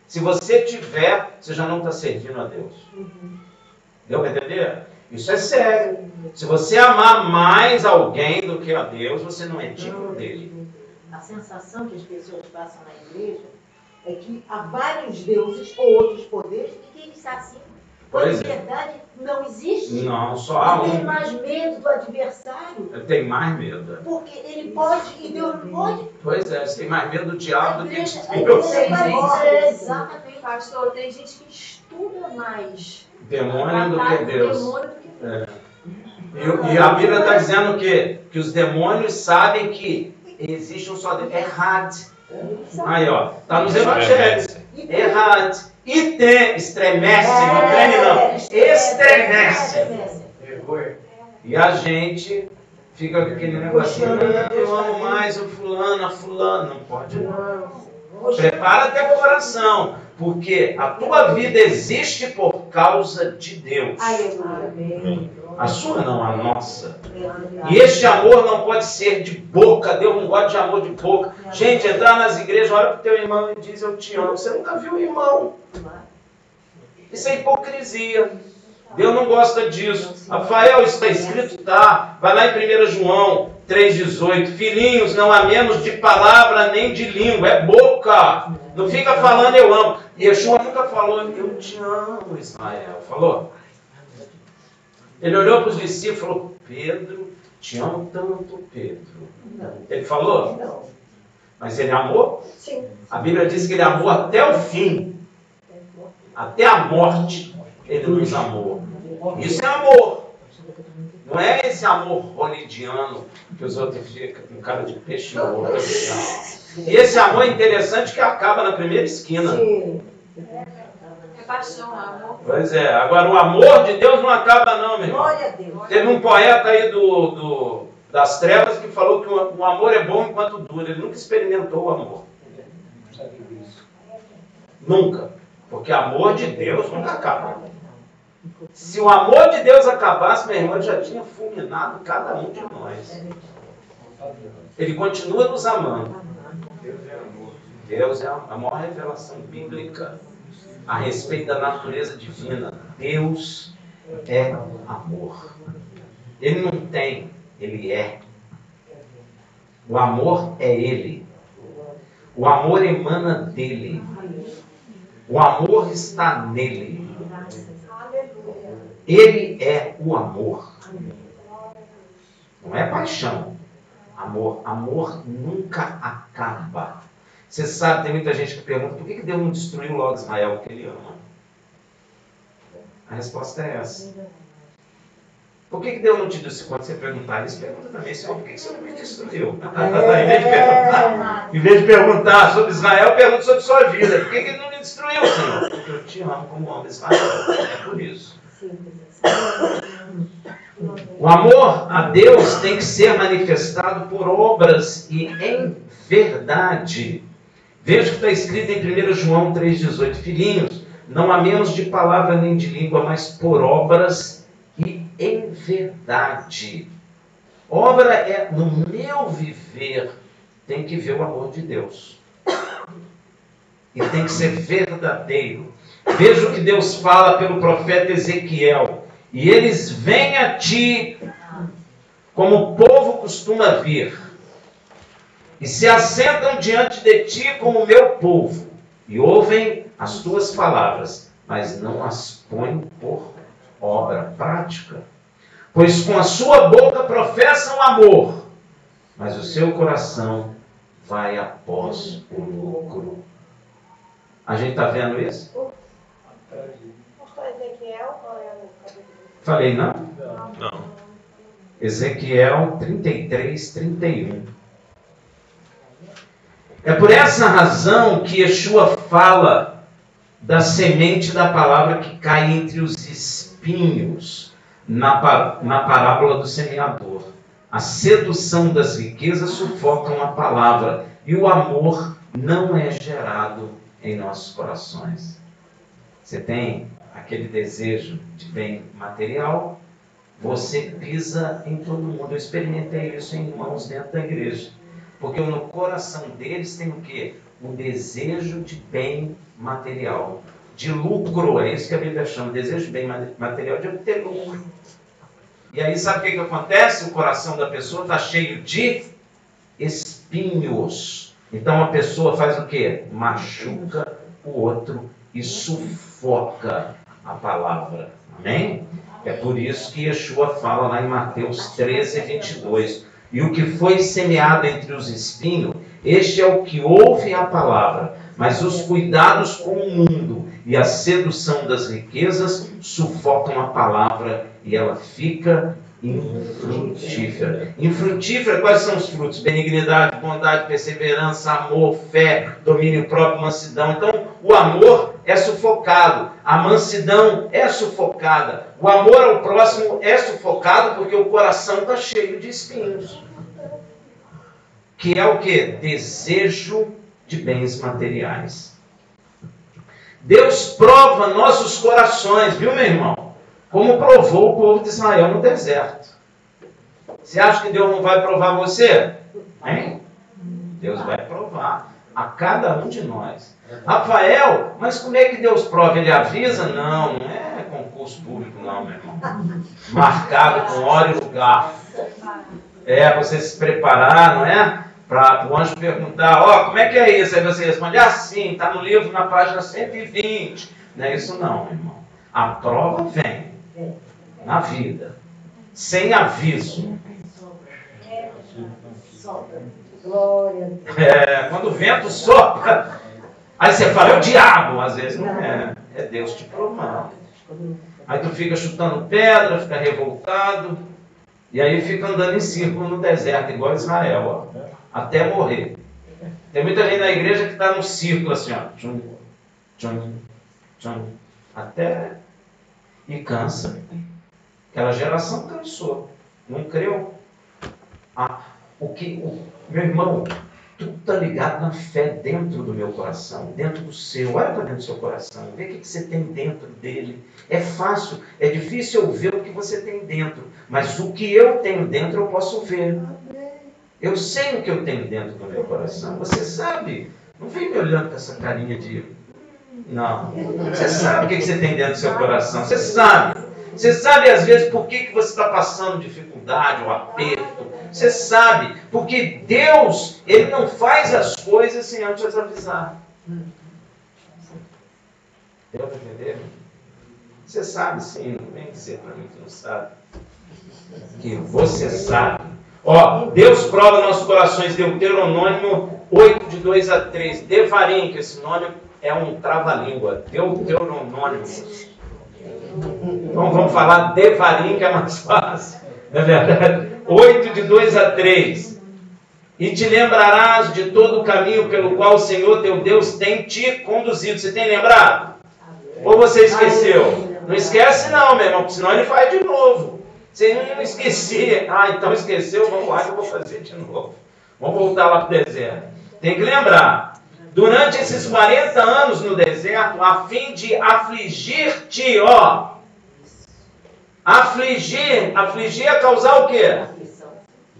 Se você tiver, você já não está servindo a Deus. Deu para entender? Isso é sério. Se você amar mais alguém do que a Deus, você não é digno dele. A sensação que as pessoas passam na igreja é que há vários deuses ou outros poderes e que eles se acima. Pois de é. verdade não existe. Não, só há Não tem um. mais medo do adversário, Eu tenho mais medo. porque ele pode e Deus não pode. Pois é, você tem mais medo do A diabo do que igreja, de a Deus. igreja vai morrer, exatamente. Exatamente, pastor. Tem gente que estuda mais Demônio do que batalha do Deus. demônio do que Deus. E a Bíblia está dizendo o quê? Que os demônios sabem que existe um só Deus. Errado. Aí, ó. Está nos evangelhos. Errado. E tem. Estremece. Não treme, não. Estremece. E a gente fica com aquele negócio. Não, eu amo mais o fulano, a fulana. Não pode, não. Prepara teu coração. Porque a tua vida existe por causa de Deus. A sua não, a nossa. E este amor não pode ser de boca. Deus não gosta de amor de boca. Gente, entrar nas igrejas, olha para o teu irmão e diz: eu te amo. Você nunca viu o irmão. Isso é hipocrisia. Deus não gosta disso. Rafael, isso está escrito? Tá. Vai lá em 1 João 3,18. Filhinhos, não há menos de palavra nem de língua. É boca. Não fica falando eu amo. E Yeshua nunca falou eu te amo, Israel. Falou? Ele olhou para os discípulos e falou: Pedro, te amo tanto, Pedro. Ele falou? Não. Mas ele amou? Sim. A Bíblia diz que ele amou até o fim. Até a morte ele nos amou. Isso é amor. Não é esse amor holidiano que os outros ficam com cara de peixe morto. Não. E esse amor é interessante que acaba na primeira esquina. Sim. É paixão, é amor. Pois é. Agora o amor de Deus não acaba não, meu irmão. Glória a Deus. Teve um poeta aí das trevas que falou que o amor é bom enquanto dura. Ele nunca experimentou o amor. Nunca. Porque amor de Deus nunca acaba. Se o amor de Deus acabasse, meu irmão, ele já tinha fulminado cada um de nós. Ele continua nos amando. Deus é a maior revelação bíblica a respeito da natureza divina. Deus é amor. Ele não tem, ele é. O amor é ele. O amor emana dele. O amor está nele. Ele é o amor. Não é paixão. Amor. Amor nunca acaba. Você sabe, tem muita gente que pergunta: por que Deus não destruiu logo Israel? Porque ele ama. A resposta é essa. Por que Deus não te disse? Quando você perguntar isso, pergunta também: Senhor, por que você não me destruiu? Em vez de perguntar sobre Israel, pergunta sobre sua vida. Por que Ele não me destruiu, Senhor? Porque eu te amo como amo Israel. É por isso. O amor a Deus tem que ser manifestado por obras e em verdade. Veja o que está escrito em 1 João 3,18. Filhinhos, não há menos de palavra nem de língua, mas por obras e em verdade. Obra é, no meu viver, tem que ver o amor de Deus. E tem que ser verdadeiro. Veja o que Deus fala pelo profeta Ezequiel. E eles vêm a ti, como o povo costuma vir, e se assentam diante de ti como meu povo, e ouvem as tuas palavras, mas não as põem por obra prática. Pois com a sua boca professam amor, mas o seu coração vai após o lucro. A gente está vendo isso? Pastor Ezequiel, qual é o capítulo? Falei, não? Não. Ezequiel 33, 31. É por essa razão que Yeshua fala da semente da palavra que cai entre os espinhos na parábola do semeador. A sedução das riquezas sufocam a palavra e o amor não é gerado em nossos corações. Você tem aquele desejo de bem material, você pisa em todo mundo. Eu experimentei isso em irmãos dentro da igreja. Porque no coração deles tem o quê? Um desejo de bem material. De lucro, é isso que a Bíblia chama. Desejo de bem material, de obter lucro. E aí sabe o que acontece? O coração da pessoa está cheio de espinhos. Então a pessoa faz o quê? Machuca o outro e sufoca a palavra. Amém? É por isso que Yeshua fala lá em Mateus 13, 22. E o que foi semeado entre os espinhos, este é o que ouve a palavra, mas os cuidados com o mundo e a sedução das riquezas sufocam a palavra e ela fica infrutífera. Infrutífera, quais são os frutos? Benignidade, bondade, perseverança, amor, fé, domínio próprio, mansidão. Então, o amor é sufocado, a mansidão é sufocada, o amor ao próximo é sufocado porque o coração está cheio de espinhos. Que é o quê? Desejo de bens materiais. Deus prova nossos corações, viu, meu irmão? Como provou o povo de Israel no deserto. Você acha que Deus não vai provar você? Hein? Deus vai provar a cada um de nós. Rafael, mas como é que Deus prova? Ele avisa? Não, não é concurso público não, meu irmão. Marcado com hora e lugar. É, você se preparar, não é? Para o anjo perguntar, ó, como é que é isso? Aí você responde, assim, está no livro na página 120. Não é isso não, meu irmão. A prova vem na vida, sem aviso. Quando o vento sopra, aí você fala, é o diabo, às vezes não é, é Deus te provando. Aí tu fica chutando pedra, fica revoltado, e aí fica andando em círculo no deserto, igual Israel, ó, até morrer. Tem muita gente na igreja que está no círculo assim, ó, tchum, tchum, tchum, até e cansa. Aquela geração cansou, não creu. Meu irmão, tudo está ligado na fé dentro do meu coração, dentro do seu. Olha para dentro do seu coração, vê o que você tem dentro dele. É fácil, é difícil eu ver o que você tem dentro, mas o que eu tenho dentro eu posso ver. Eu sei o que eu tenho dentro do meu coração. Você sabe, não vem me olhando com essa carinha de... Não, você sabe o que você tem dentro do seu coração, você sabe. Você sabe às vezes por que você está passando dificuldade ou aperto. Você sabe, porque Deus, Ele não faz as coisas sem antes avisar. Deu para entender? Você sabe sim, não vem dizer para mim que não sabe. Que você sabe. Ó, Deus prova nossos corações, Deuteronômio 8, de 2 a 3. Devarim, que esse nome é um trava-língua. Deuteronômio. Então vamos falar Devarim, que é mais fácil. Não é verdade? 8, de 2 a 3. E te lembrarás de todo o caminho pelo qual o Senhor teu Deus tem te conduzido. Você tem lembrado? Ou você esqueceu? Não esquece não, meu irmão, porque senão ele faz de novo. Você não esqueci. Então esqueceu, vamos lá que eu vou fazer de novo. Vamos voltar lá para o deserto. Tem que lembrar. Durante esses 40 anos no deserto, a fim de afligir-te, ó. Afligir é causar o quê?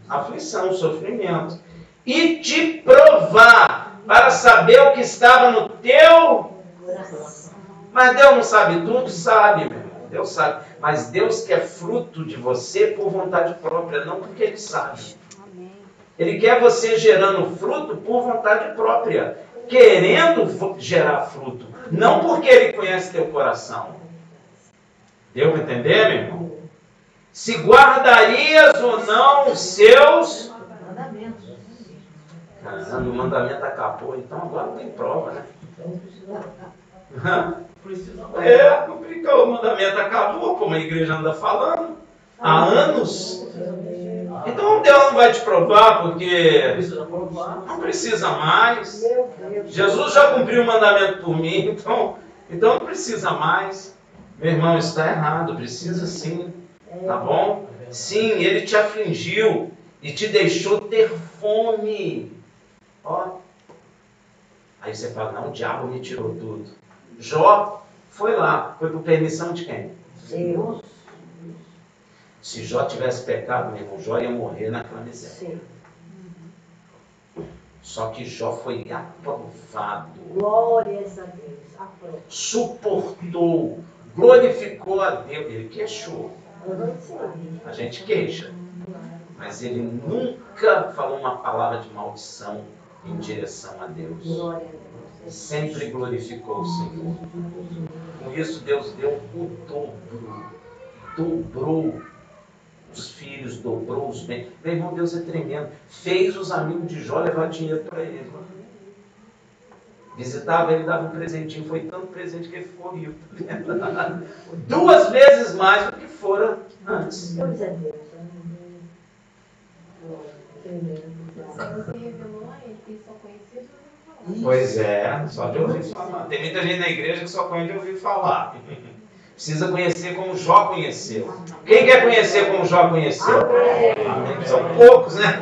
Aflição, sofrimento. E te provar, para saber o que estava no teu coração. Mas Deus não sabe tudo? Sabe, meu irmão. Deus sabe. Mas Deus quer fruto de você por vontade própria, não porque Ele sabe. Ele quer você gerando fruto por vontade própria, querendo gerar fruto, não porque Ele conhece teu coração. Deu para entender, meu irmão? Se guardarias ou não os seus mandamentos. Caramba, o mandamento acabou, então agora não tem prova, né? Porque o mandamento acabou, como a igreja anda falando, há anos. Então Deus não vai te provar, porque não precisa mais. Jesus já cumpriu o mandamento por mim, então não precisa mais. Meu irmão, está errado, precisa sim, tá bom? Sim, Ele te afligiu e te deixou ter fome. Ó. Aí você fala, não, o diabo me tirou tudo. Jó foi lá, foi por permissão de quem? Deus. Se Jó tivesse pecado, meu irmão, Jó ia morrer naquela miséria. Só que Jó foi aprovado. Glórias a Deus. Suportou, glorificou a Deus. Ele queixou. A gente queixa. Mas ele nunca falou uma palavra de maldição em direção a Deus. Sempre glorificou o Senhor. com isso Deus deu o dobro. Dobrou os filhos, dobrou os bens. Meu irmão, Deus é tremendo. Fez os amigos de Jó levar dinheiro para ele. Visitava ele, dava um presentinho. Foi tanto presente que ele ficou rico. 2 vezes mais do que fora antes. Deus é Deus. Você revelou a ele, que só conhecia de ouvir falar. Pois é, só de ouvir falar. Tem muita gente na igreja que só conhece de ouvir falar. Precisa conhecer como Jó conheceu. Quem quer conhecer como Jó conheceu? Amém. São poucos, né?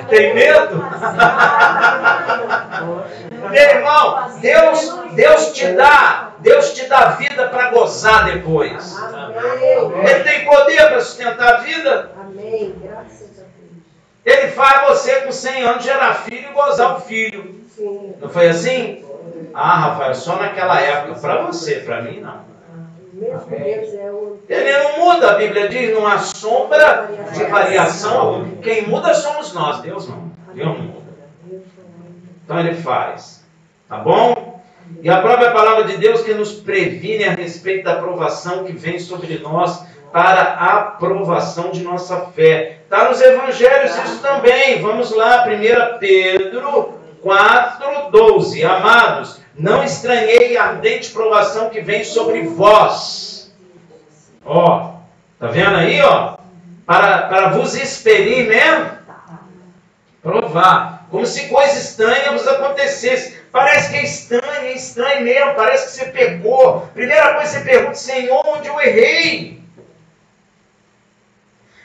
Tem medo? Meu irmão, Deus te dá vida para gozar depois. Ele tem poder para sustentar a vida. Amém. Graças a Deus. Ele faz você com 100 anos gerar filho e gozar o filho. Sim. Não foi assim? Ah, Rafael, só naquela época. Para você, para mim não. Mesmo Deus é o... Ele não muda, a Bíblia diz, não há sombra de variação. Quem muda somos nós, Deus não. Deus não muda. Então ele faz. Tá bom? E a própria palavra de Deus que nos previne a respeito da provação que vem sobre nós para a aprovação de nossa fé. Está nos evangelhos isso também. Vamos lá, 1 Pedro 4:12. Amados, não estranhei a ardente provação que vem sobre vós. Ó, tá vendo aí, ó? Para vos expelir mesmo. Provar. Como se coisa estranha vos acontecesse. Parece que é estranho mesmo. Parece que você pecou. Primeira coisa que você pergunta, Senhor, onde eu errei?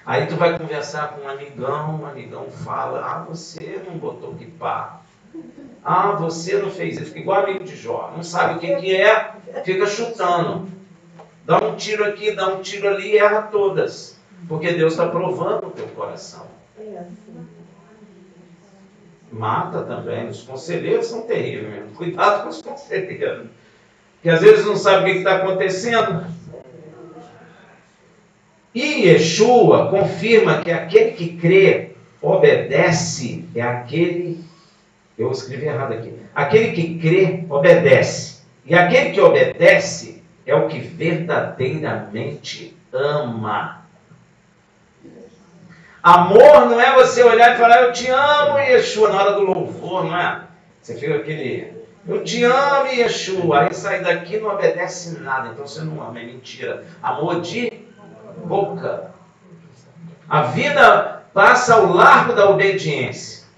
Aí tu vai conversar com um amigão, o amigão fala, ah, você não botou kipá. Ah, você não fez isso. Fica igual amigo de Jó. Não sabe o que é, fica chutando. Dá um tiro aqui, dá um tiro ali e erra todas. Porque Deus está provando o teu coração. Mata também. Os conselheiros são terríveis mesmo. Cuidado com os conselheiros. Que às vezes não sabe o que está acontecendo. E Yeshua confirma que aquele que crê, obedece, é aquele... Eu escrevi errado aqui. Aquele que crê, obedece. E aquele que obedece é o que verdadeiramente ama. Amor não é você olhar e falar, eu te amo, Yeshua, na hora do louvor, não é? Você fica aquele, eu te amo, Yeshua. Aí sai daqui e não obedece nada, então você não ama, é mentira. Amor de boca. A vida passa ao largo da obediência.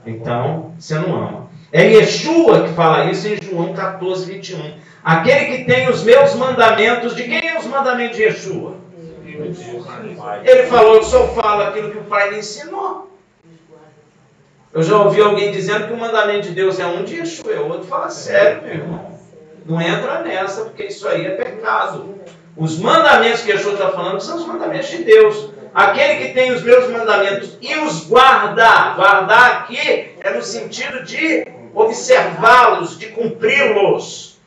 Então, você não ama. É Yeshua que fala isso em João 14:21. Aquele que tem os meus mandamentos, de quem é os mandamentos de Yeshua? Ele falou, eu só falo aquilo que o Pai me ensinou. Eu já ouvi alguém dizendo que o mandamento de Deus é um, de Yeshua é outro. Fala sério, meu irmão. Não entra nessa, porque isso aí é pecado. Os mandamentos que Yeshua está falando são os mandamentos de Deus. Aquele que tem os meus mandamentos e os guarda. Guardar aqui é no sentido de observá-los, de cumpri-los.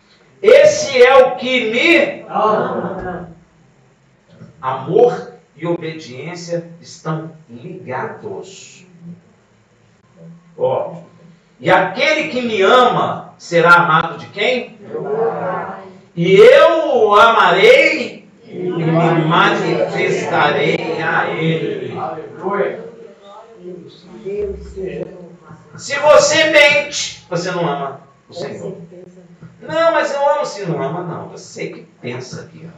Esse é o que me ama. Amor e obediência estão ligados. Ó, e aquele que me ama será amado de quem? E eu o amarei e me manifestarei a ele. Se você mente, você não ama o Senhor. Não, mas eu amo. Se não ama, não. Você que pensa que ama,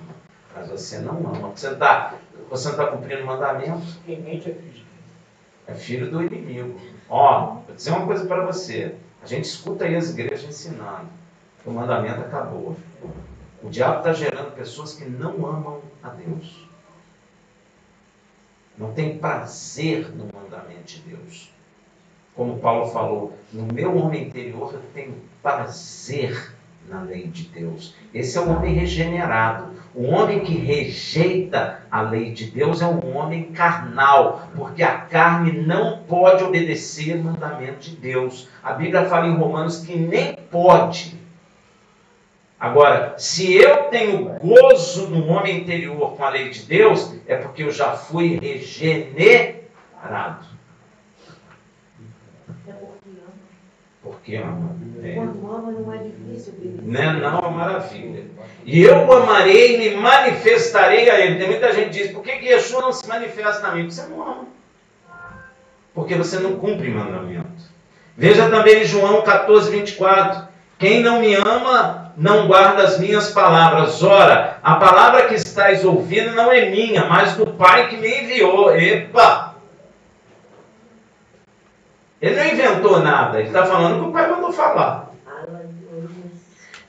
mas você não ama. Você não está cumprindo o mandamento. Quem mente é filho. É filho do inimigo. Ó, vou dizer uma coisa para você. A gente escuta aí as igrejas ensinando. O mandamento acabou. O diabo está gerando pessoas que não amam a Deus. Não tem prazer no mandamento de Deus. Como Paulo falou, no meu homem interior eu tenho prazer na lei de Deus. Esse é o homem regenerado. O homem que rejeita a lei de Deus é um homem carnal, porque a carne não pode obedecer o mandamento de Deus. A Bíblia fala em Romanos que nem pode. Agora, se eu tenho gozo no homem interior com a lei de Deus, é porque eu já fui regenerado. Porque ama. Quando ama não é difícil, querido. Né? Não, é maravilha. E eu o amarei e me manifestarei a ele. Tem muita gente que diz, por que Yeshua não se manifesta a mim? Porque você não ama. Porque você não cumpre mandamento. Veja também em João 14, 24. Quem não me ama, não guarda as minhas palavras. Ora, a palavra que estáis ouvindo não é minha, mas do Pai que me enviou. Epa! Ele não inventou nada. Ele está falando que o Pai mandou falar.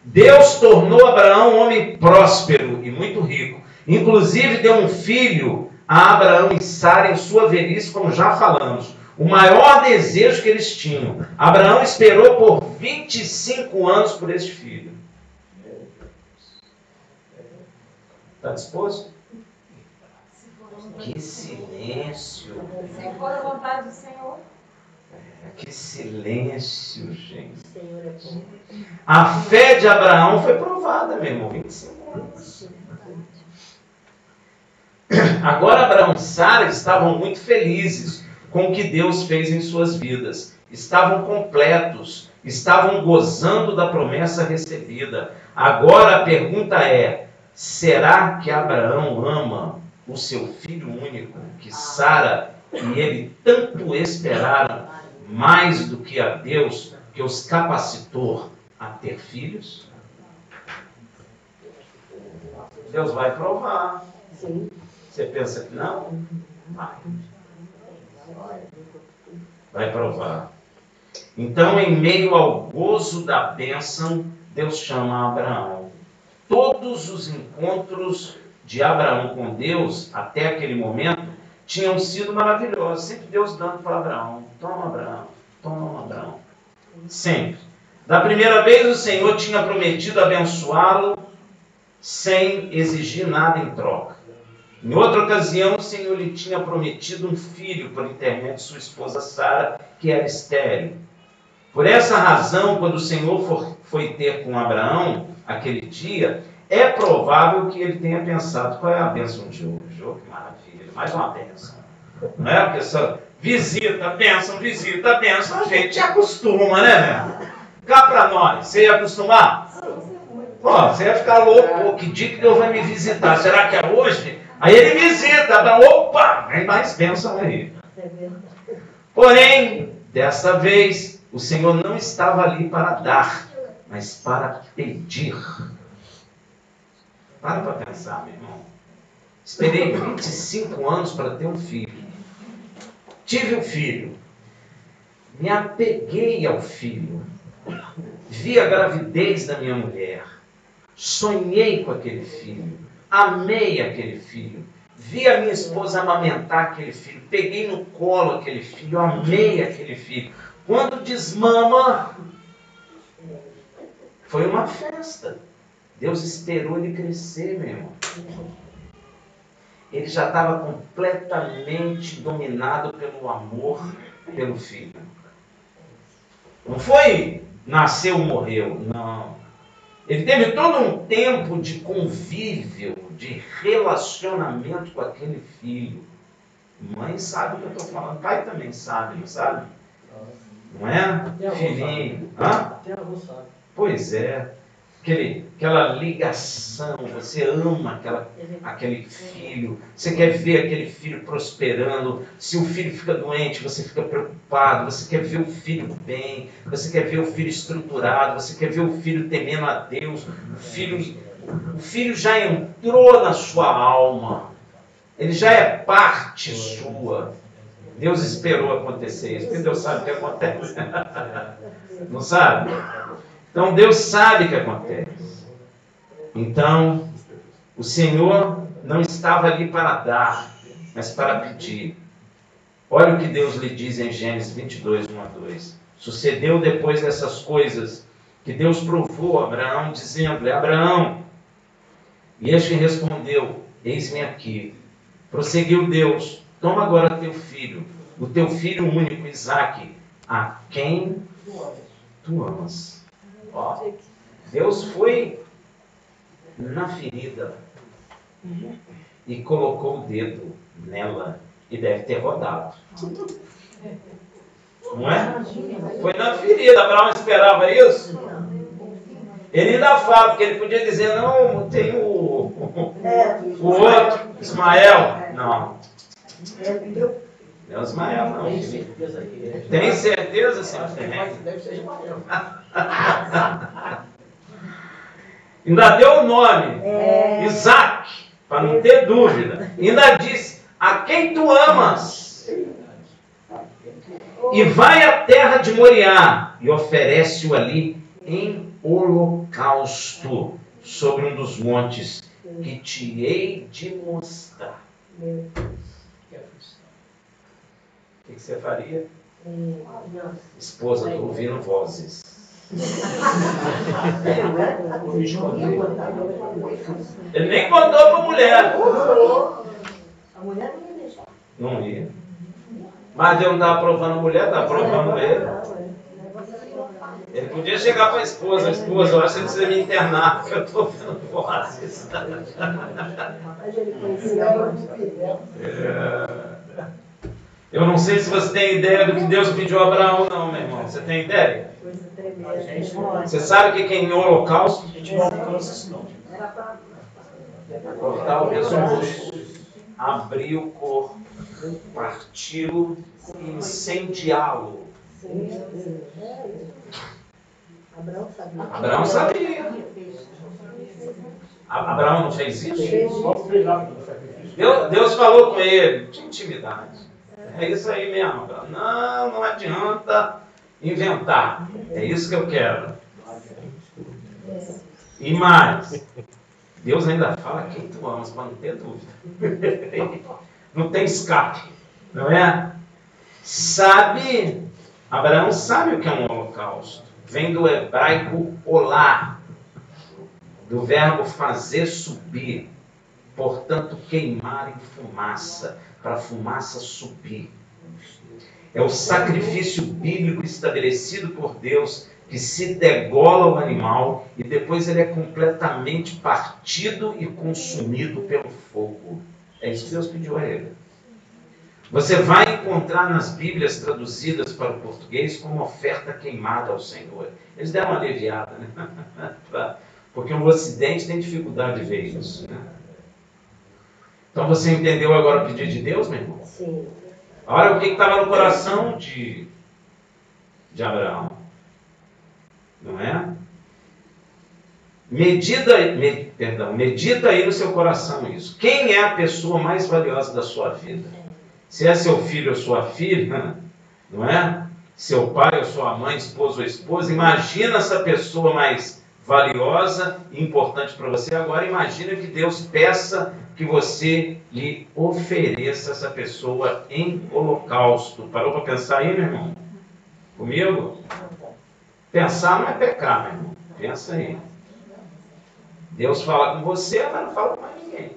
Deus tornou Abraão um homem próspero e muito rico. Inclusive deu um filho a Abraão e Sara em sua velhice, como já falamos. O maior desejo que eles tinham. Abraão esperou por 25 anos por este filho. Está disposto? Que silêncio. Se for a vontade do Senhor. Que silêncio, gente. A fé de Abraão foi provada, meu irmão. 25 anos. Agora Abraão e Sara estavam muito felizes com o que Deus fez em suas vidas. Estavam completos, estavam gozando da promessa recebida. Agora a pergunta é, será que Abraão ama o seu filho único, que Sara e ele tanto esperaram, mais do que a Deus, que os capacitou a ter filhos? Deus vai provar. Sim. Você pensa que não? Vai provar. Então, em meio ao gozo da bênção, Deus chama Abraão. Todos os encontros de Abraão com Deus, até aquele momento, tinham sido maravilhosos. Sempre Deus dando para Abraão. Toma, Abraão. Toma, Abraão. Sempre. Da primeira vez, o Senhor tinha prometido abençoá-lo sem exigir nada em troca. Em outra ocasião, o Senhor lhe tinha prometido um filho por intermédio de sua esposa Sara, que era estéril. Por essa razão, quando o Senhor foi ter com Abraão aquele dia, é provável que ele tenha pensado, qual é a bênção de hoje? Oh, que maravilha, mais uma bênção. Não é? Porque só visita, bênção, a gente acostuma, né? Cá para nós, você ia acostumar? Pô, você ia ficar louco, pô, que dia que Deus vai me visitar? Será que é hoje? Aí ele visita, opa, vem mais bênção aí. Porém, desta vez, o Senhor não estava ali para dar, mas para pedir. Para pensar, meu irmão. Esperei 25 anos para ter um filho. Tive um filho. Me apeguei ao filho. Vi a gravidez da minha mulher. Sonhei com aquele filho. Amei aquele filho. Vi a minha esposa amamentar aquele filho. Peguei no colo aquele filho. Amei aquele filho. Quando desmama, foi uma festa. Deus esperou ele crescer, meu irmão. Ele já estava completamente dominado pelo amor pelo filho. Não foi nasceu, morreu, não. Ele teve todo um tempo de convívio, de relacionamento com aquele filho. Mãe sabe o que eu estou falando, pai também sabe, não sabe? Não é? Filhinho. Hã? Pois é. Aquela ligação, você ama aquele filho, você quer ver aquele filho prosperando. Se o filho fica doente, você fica preocupado, você quer ver o filho bem, você quer ver o filho estruturado, você quer ver o filho temendo a Deus. O filho já entrou na sua alma, ele já é parte sua. Deus esperou acontecer isso, porque Deus sabe o que acontece. Não sabe? Então Deus sabe o que acontece. Então, o Senhor não estava ali para dar, mas para pedir. Olha o que Deus lhe diz em Gênesis 22, 1 a 2. Sucedeu depois dessas coisas que Deus provou a Abraão, dizendo-lhe: Abraão. E este respondeu: eis-me aqui. Prosseguiu Deus: toma agora teu filho, o teu filho único, Isaque, a quem tu amas. Ó, Deus foi na ferida e colocou o dedo nela e deve ter rodado. Não é? Foi na ferida. Abraão esperava isso? Ele ainda fala, porque ele podia dizer, não, tem o outro, Ismael. Não. Não é Ismael, não. Tem certeza, senhor? Deve ser Ismael. Ainda deu o nome, Isaac, para não ter dúvida. Ainda disse, a quem tu amas? E vai à terra de Moriá e oferece-o ali em holocausto sobre um dos montes que te hei de mostrar. O que você faria? Esposa, estou ouvindo vozes. Ele nem contou para a mulher. A mulher não ia deixar. Não ia. Mas Deus não estava aprovando a mulher, estava aprovando ele. Ele podia chegar para a esposa, eu acho que você precisa me internar, porque eu estou ouvindo vozes. Mas ele conhecia a mãe. Eu não sei se você tem ideia do que Deus pediu a Abraão, não, meu irmão. Você tem ideia? Coisa tremenda. Você sabe o que é em holocausto? A gente não alcança isso, não. Era para Cortar o pescoço, abrir o corpo, parti-lo e incendiá-lo. Abraão sabia. Abraão sabia. Abraão não fez isso? Só fez lá no sacrifício. Deus falou com ele, de intimidade. É isso aí mesmo, Abraão. Não adianta inventar. É isso que eu quero. E mais, Deus ainda fala quem tu amas, para não ter dúvida. Não tem escape, não é? Abraão sabe o que é um holocausto. Vem do hebraico olá, do verbo fazer subir, portanto queimar em fumaça, para a fumaça subir. É o sacrifício bíblico estabelecido por Deus, que se degola o animal e depois ele é completamente partido e consumido pelo fogo. É isso que Deus pediu a ele. Você vai encontrar nas Bíblias traduzidas para o português como oferta queimada ao Senhor. Eles deram uma aliviada, né? Porque o Ocidente tem dificuldade de ver isso, né? Então você entendeu agora o pedido de Deus, meu irmão? Sim. Olha o que estava no coração de Abraão. Não é? Medita aí no seu coração isso. Quem é a pessoa mais valiosa da sua vida? Se é seu filho ou sua filha, não é? Seu pai ou sua mãe, esposo ou esposa, imagina essa pessoa mais valiosa e importante para você. Agora imagina que Deus peça que você lhe ofereça essa pessoa em holocausto. Parou para pensar aí, meu irmão? Comigo? Pensar não é pecar, meu irmão. Pensa aí. Deus fala com você, mas não fala com mais ninguém.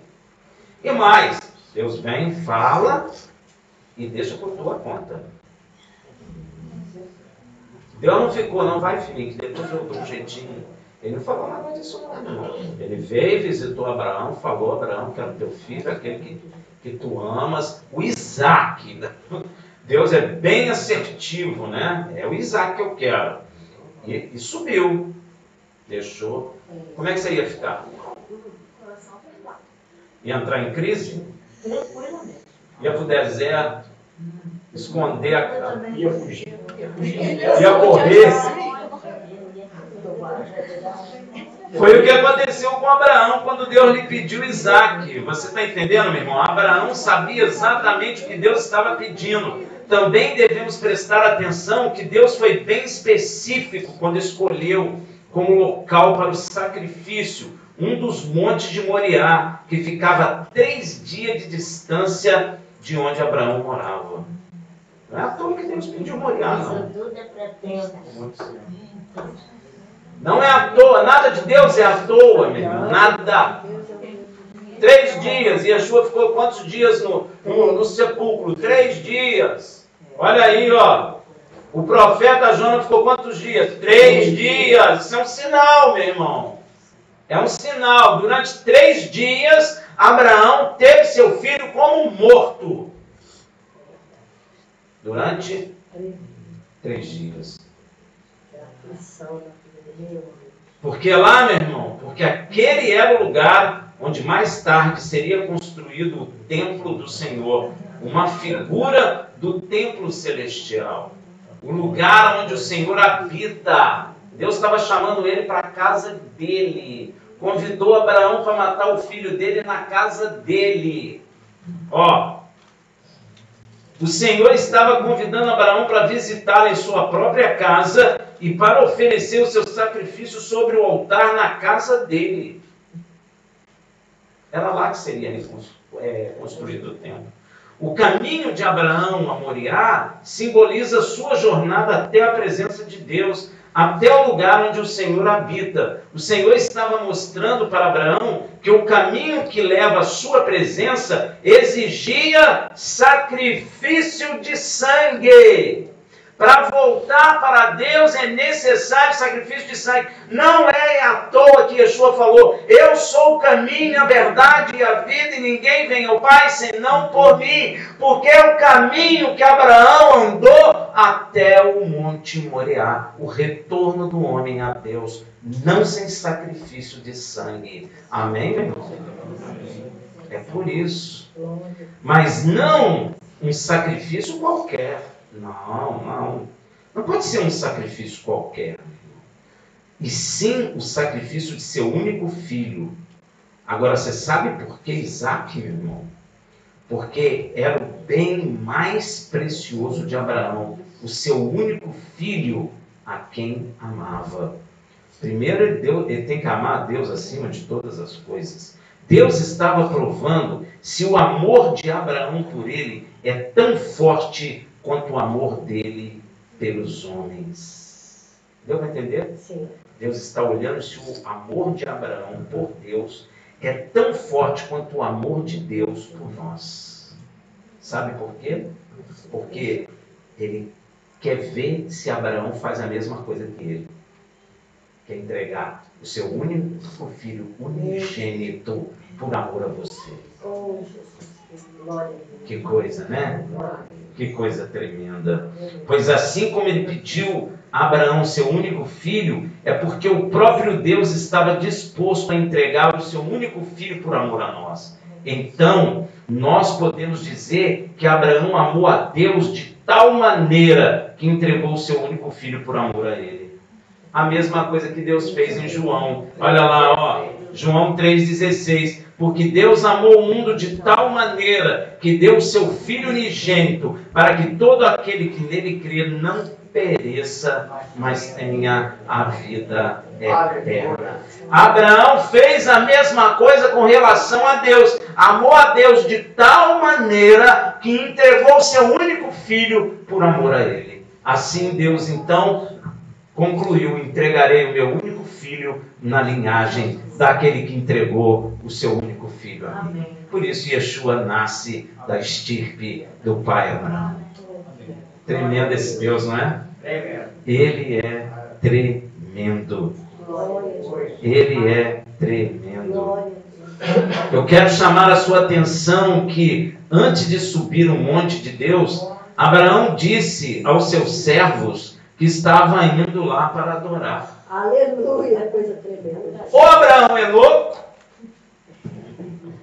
E mais, Deus vem, fala e deixa por tua conta. Deus não ficou, não vai, filhinho, que depois eu dou um jeitinho. Ele não falou nada disso não. Ele veio, visitou Abraão, falou a Abraão que era teu filho, aquele que tu amas, o Isaac. Deus é bem assertivo, né? É o Isaac que eu quero. E subiu. Deixou. Como é que você ia ficar? Ia entrar em crise? Ia para o deserto, esconder a cara. Ia fugir. Ia correr. Foi o que aconteceu com Abraão quando Deus lhe pediu Isaac. Você está entendendo, meu irmão? Abraão sabia exatamente o que Deus estava pedindo. Também devemos prestar atenção que Deus foi bem específico quando escolheu como local para o sacrifício um dos montes de Moriá, que ficava a 3 dias de distância de onde Abraão morava. Não é à toa que Deus pediu Moriá, não. Não é à toa, nada de Deus é à toa, meu irmão, nada. 3 dias, e Yeshua ficou quantos dias no sepulcro? 3 dias. Olha aí, ó. O profeta Jonas ficou quantos dias? 3 dias. Isso é um sinal, meu irmão. É um sinal. Durante 3 dias, Abraão teve seu filho como morto. Durante 3 dias. Aflição na vida dele. Porque lá, meu irmão, porque aquele era o lugar onde mais tarde seria construído o templo do Senhor, uma figura do templo celestial, o lugar onde o Senhor habita. Deus estava chamando ele para a casa dele, convidou Abraão para matar o filho dele na casa dele. Ó, o Senhor estava convidando Abraão para visitá-lo em sua própria casa e para oferecer o seu sacrifício sobre o altar na casa dele. Era lá que seria construído o templo. O caminho de Abraão a Moriá simboliza sua jornada até a presença de Deus, até o lugar onde o Senhor habita. O Senhor estava mostrando para Abraão que o caminho que leva à sua presença exigia sacrifício de sangue. Para voltar para Deus é necessário sacrifício de sangue. Não é à toa que Yeshua falou: eu sou o caminho, a verdade e a vida, e ninguém vem ao Pai senão por mim. Porque é o caminho que Abraão andou até o Monte Moriá, o retorno do homem a Deus, não sem sacrifício de sangue. Amém, meu irmão? É por isso. Mas não um sacrifício qualquer. Não pode ser um sacrifício qualquer. E sim o sacrifício de seu único filho. Agora, você sabe por que Isaac, meu irmão? Porque era o bem mais precioso de Abraão, o seu único filho a quem amava. Primeiro, ele tem que amar a Deus acima de todas as coisas. Deus estava provando se o amor de Abraão por ele é tão forte quanto o amor dele pelos homens. Deu para entender? Sim. Deus está olhando se o amor de Abraão por Deus é tão forte quanto o amor de Deus por nós. Sabe por quê? Porque ele quer ver se Abraão faz a mesma coisa que ele. Quer entregar o seu único filho unigênito por amor a você. Oh, Jesus. Glória a Deus. Que coisa, né? Que coisa tremenda. Pois assim como ele pediu a Abraão seu único filho, é porque o próprio Deus estava disposto a entregar o seu único filho por amor a nós. Então, nós podemos dizer que Abraão amou a Deus de tal maneira que entregou o seu único filho por amor a ele. A mesma coisa que Deus fez em João. Olha lá, ó, João 3,16. Porque Deus amou o mundo de tal maneira que deu o seu Filho unigênito, para que todo aquele que nele crê não pereça, mas tenha a vida eterna. Abraão fez a mesma coisa com relação a Deus. Amou a Deus de tal maneira que entregou o seu único filho por amor a ele. Assim Deus então concluiu: entregarei o meu único filho na linhagem daquele que entregou o seu único filho a mim. Por isso Yeshua nasce da estirpe do pai Abraão. Tremendo esse Deus, não é? Ele é tremendo. Ele é tremendo. Eu quero chamar a sua atenção que antes de subir o monte de Deus, Abraão disse aos seus servos que estava indo lá para adorar. Aleluia, coisa tremenda. Ou Abraão é louco,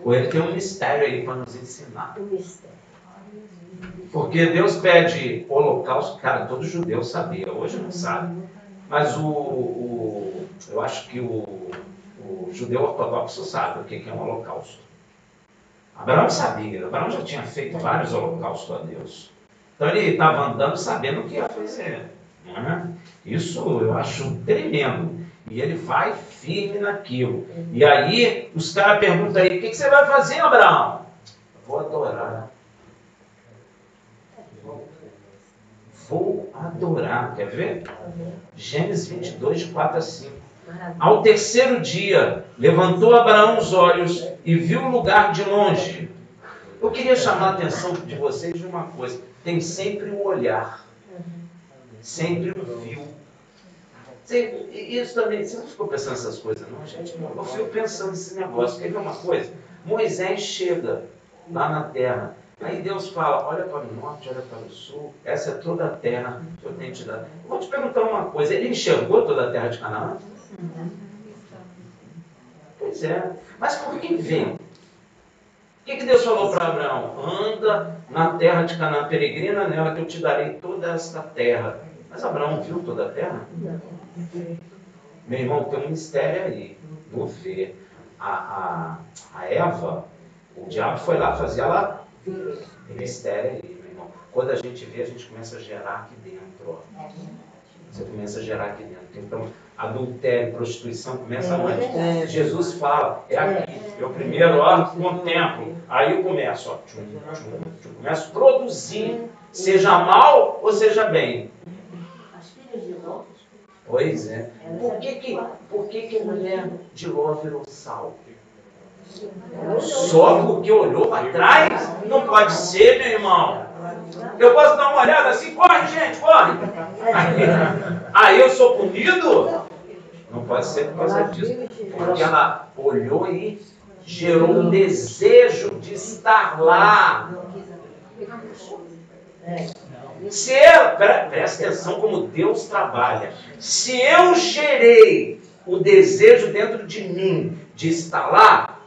ou ele tem um mistério aí para nos ensinar. O mistério. Porque Deus pede holocausto, cara, todo judeu sabia, hoje não sabe. Mas eu acho que o judeu ortodoxo sabe o que é um holocausto. Abraão sabia, Abraão já tinha feito vários holocaustos a Deus. Então ele estava andando sabendo o que ia fazer. Isso eu acho tremendo. E ele vai firme naquilo. E aí os caras perguntam aí: o que você vai fazer, Abraão? Vou adorar. Vou adorar. Quer ver? Gênesis 22, de 4 a 5. Ao terceiro dia, levantou Abraão os olhos e viu o lugar de longe. Eu queria chamar a atenção de vocês de uma coisa: tem sempre o olhar. Sempre o fio. Isso também, você não ficou pensando nessas coisas, não, gente? Eu fico pensando nesse negócio. Quer ver uma coisa? Moisés chega lá na terra, Aí Deus fala, olha para o norte, olha para o sul, essa é toda a terra que eu tenho te dado. Vou te perguntar uma coisa, ele enxergou toda a terra de Canaã? Pois é, mas por que veio? O que Deus falou para Abraão? Anda na terra de Canaã, peregrina nela, que eu te darei toda esta terra. Mas Abraão viu toda a terra? Meu irmão, tem um mistério aí. Vou ver. A Eva, o diabo foi lá fazer ela. Tem mistério aí, meu irmão. Quando a gente vê, a gente começa a gerar aqui dentro. Ó. Você começa a gerar aqui dentro. Então, adultério, prostituição começa onde? Jesus fala, é aqui. Eu primeiro, ó, contemplo. Aí eu começo, ó. Começo a produzir, seja mal ou seja bem. As filhas de Ló. Pois é. Por que a mulher de Ló virou sal? Só porque olhou para trás? Não pode ser, meu irmão. Eu posso dar uma olhada assim? Corre, gente, corre! Aí eu sou punido? Não pode ser por causa disso. Porque ela olhou e gerou um desejo de estar lá. Se eu, presta atenção como Deus trabalha. Se eu gerei o desejo dentro de mim de estar lá,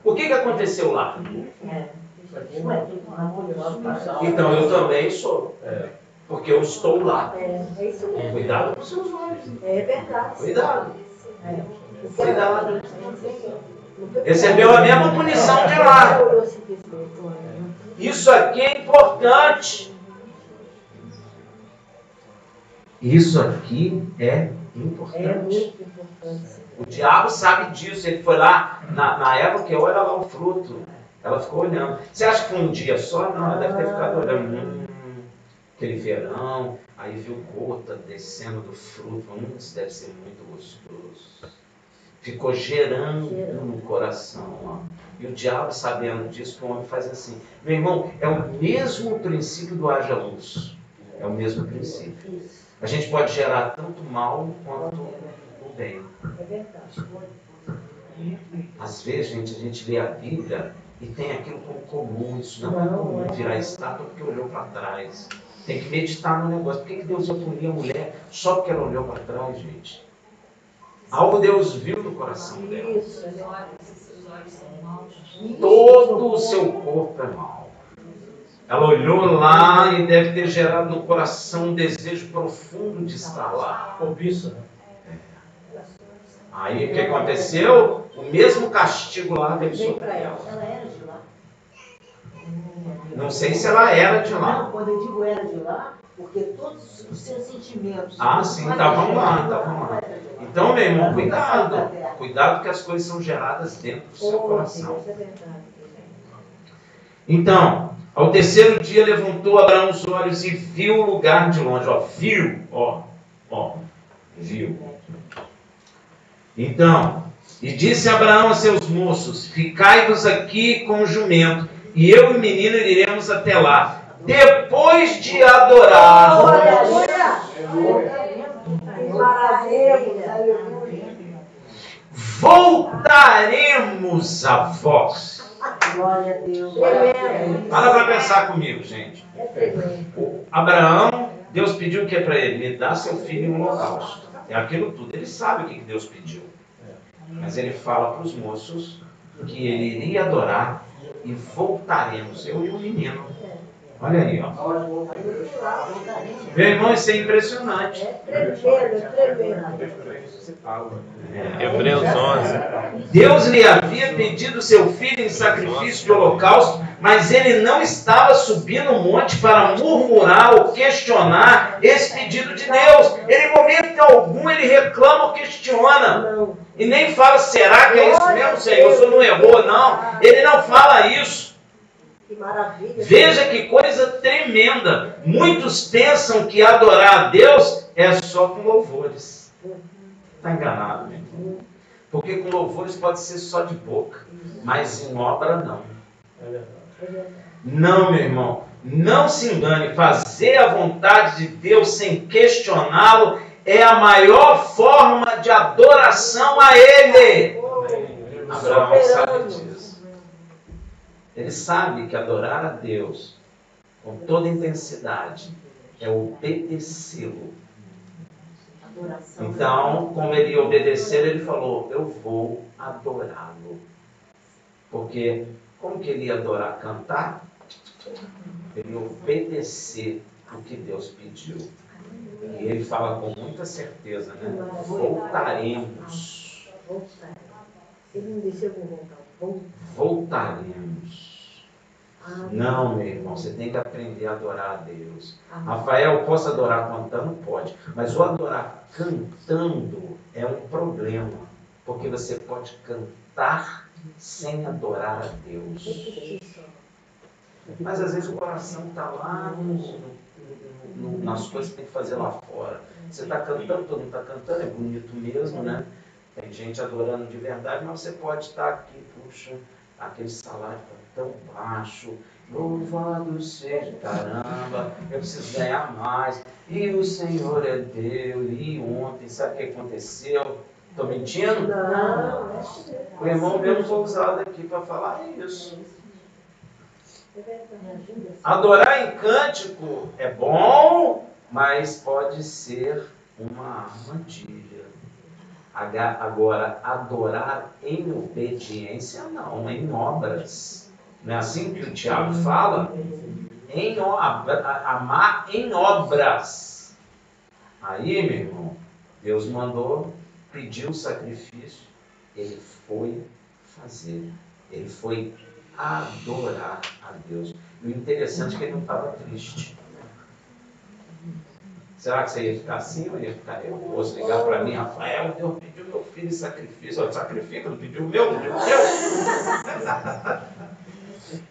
o que aconteceu lá? Então eu também sou. Porque eu estou lá. Cuidado com os seus olhos. É verdade. Cuidado. Cuidado. Recebeu a mesma punição de lá. Isso aqui é importante. Isso aqui é importante. O diabo sabe disso. Ele foi lá na época que olha lá o fruto. Ela ficou olhando. Você acha que foi um dia só? Não, ela deve ter ficado olhando. Aquele verão, aí viu gota descendo do fruto. Isso deve ser muito gostoso. Ficou gerando no coração. Ó. E o diabo, sabendo disso, o homem faz assim. Meu irmão, é o mesmo princípio do haja luz. É o mesmo princípio. A gente pode gerar tanto mal quanto o bem. É verdade. Às vezes, a gente lê a Bíblia e tem aquilo como comum. Isso não é comum virar estátua porque olhou para trás. Tem que meditar no negócio. Por que Deus ia punir a mulher só porque ela olhou para trás, gente? Algo Deus viu no coração dela. Todo o seu corpo é mau. Ela olhou lá e deve ter gerado no coração um desejo profundo de estar lá. Cobiça. Aí o que aconteceu? O mesmo castigo lá veio sobre ela. Ela era de lá? Não sei se ela era de lá. Não, quando eu digo era de lá, porque todos os seus sentimentos... Ah, sim, estavam lá. Então, meu irmão, cuidado. Cuidado que as coisas são geradas dentro do seu coração. Então, ao terceiro dia levantou Abraão os olhos e viu o lugar de longe. Ó, viu, viu. Então, e disse Abraão a seus moços, ficai-vos aqui com o jumento, e eu e o menino iremos até lá. Depois de adorar, voltaremos a vós. Glória a Deus. Para para pensar comigo, gente. O Abraão, Deus pediu o que para ele? Me dá seu filho em um holocausto. É aquilo tudo. Ele sabe o que Deus pediu. Mas ele fala para os moços que ele iria adorar e voltaremos. Eu e o menino. Olha aí, ó. Meu irmão, isso é impressionante. Hebreus 11. Deus lhe havia pedido seu filho em sacrifício de holocausto, mas ele não estava subindo o monte para murmurar ou questionar esse pedido de Deus. Ele, em momento algum, ele reclama ou questiona. E nem fala, será que é isso mesmo, Senhor? O Senhor não errou, não. Ele não fala isso. Que maravilha. Veja que coisa tremenda. Muitos pensam que adorar a Deus é só com louvores. Está enganado, meu irmão. Porque com louvores pode ser só de boca, mas em obra não. Não, meu irmão. Não se engane. Fazer a vontade de Deus sem questioná-lo é a maior forma de adoração a Ele. Abraão sabe disso. Ele sabe que adorar a Deus com toda intensidade é obedecê-lo. Então, como ele ia obedecer, ele falou, eu vou adorá-lo. Porque, como que ele ia adorar? Cantar? Ele ia obedecer o que Deus pediu. E ele fala com muita certeza, né? Voltaremos. Ele não deixou eu voltar. Voltaremos. Não, meu irmão, você tem que aprender a adorar a Deus. Rafael, posso adorar cantando? Pode. Mas o adorar cantando é um problema. Porque você pode cantar sem adorar a Deus. Mas às vezes o coração está lá nas coisas que tem que fazer lá fora. Você está cantando, todo mundo está cantando, é bonito mesmo, né? Tem gente adorando de verdade, mas você pode estar aqui, puxa, aquele salário está tão baixo, louvado seja, caramba, eu preciso ganhar mais, e o Senhor é Deus, e ontem, sabe o que aconteceu? Estou mentindo? Não. O irmão mesmo foi usado aqui para falar isso. Adorar em cântico é bom, mas pode ser uma armadilha. Agora, adorar em obediência, não, em obras. Não é assim que o Tiago fala? Amar em obras. Aí, meu irmão, Deus mandou, pediu o sacrifício, ele foi fazer, ele foi adorar a Deus. E o interessante é que ele não estava triste. Será que você ia ficar assim ou ia ficar nervoso? Ligar para mim, Rafael, Deus pediu meu filho em sacrifício. Olha, sacrifica, não pediu o meu, pediu o meu.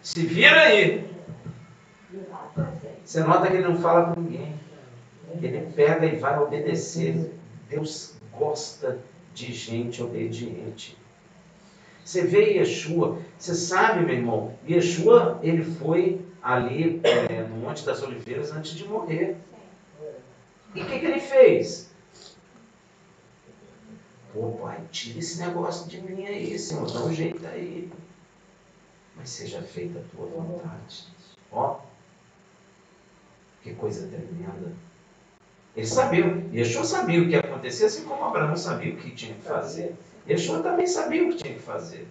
Se vira aí. Você nota que ele não fala com ninguém. Ele pega e vai obedecer. Deus gosta de gente obediente. Você vê Yeshua, você sabe, meu irmão, Yeshua, ele foi ali no Monte das Oliveiras antes de morrer. E o que ele fez? Pô, pai, tira esse negócio de mim aí, Senhor, dá um jeito aí. Mas seja feita a tua vontade. Ó, que coisa tremenda. Ele sabia, Yeshua sabia o que ia acontecer, assim como Abraão sabia o que tinha que fazer. Yeshua também sabia o que tinha que fazer.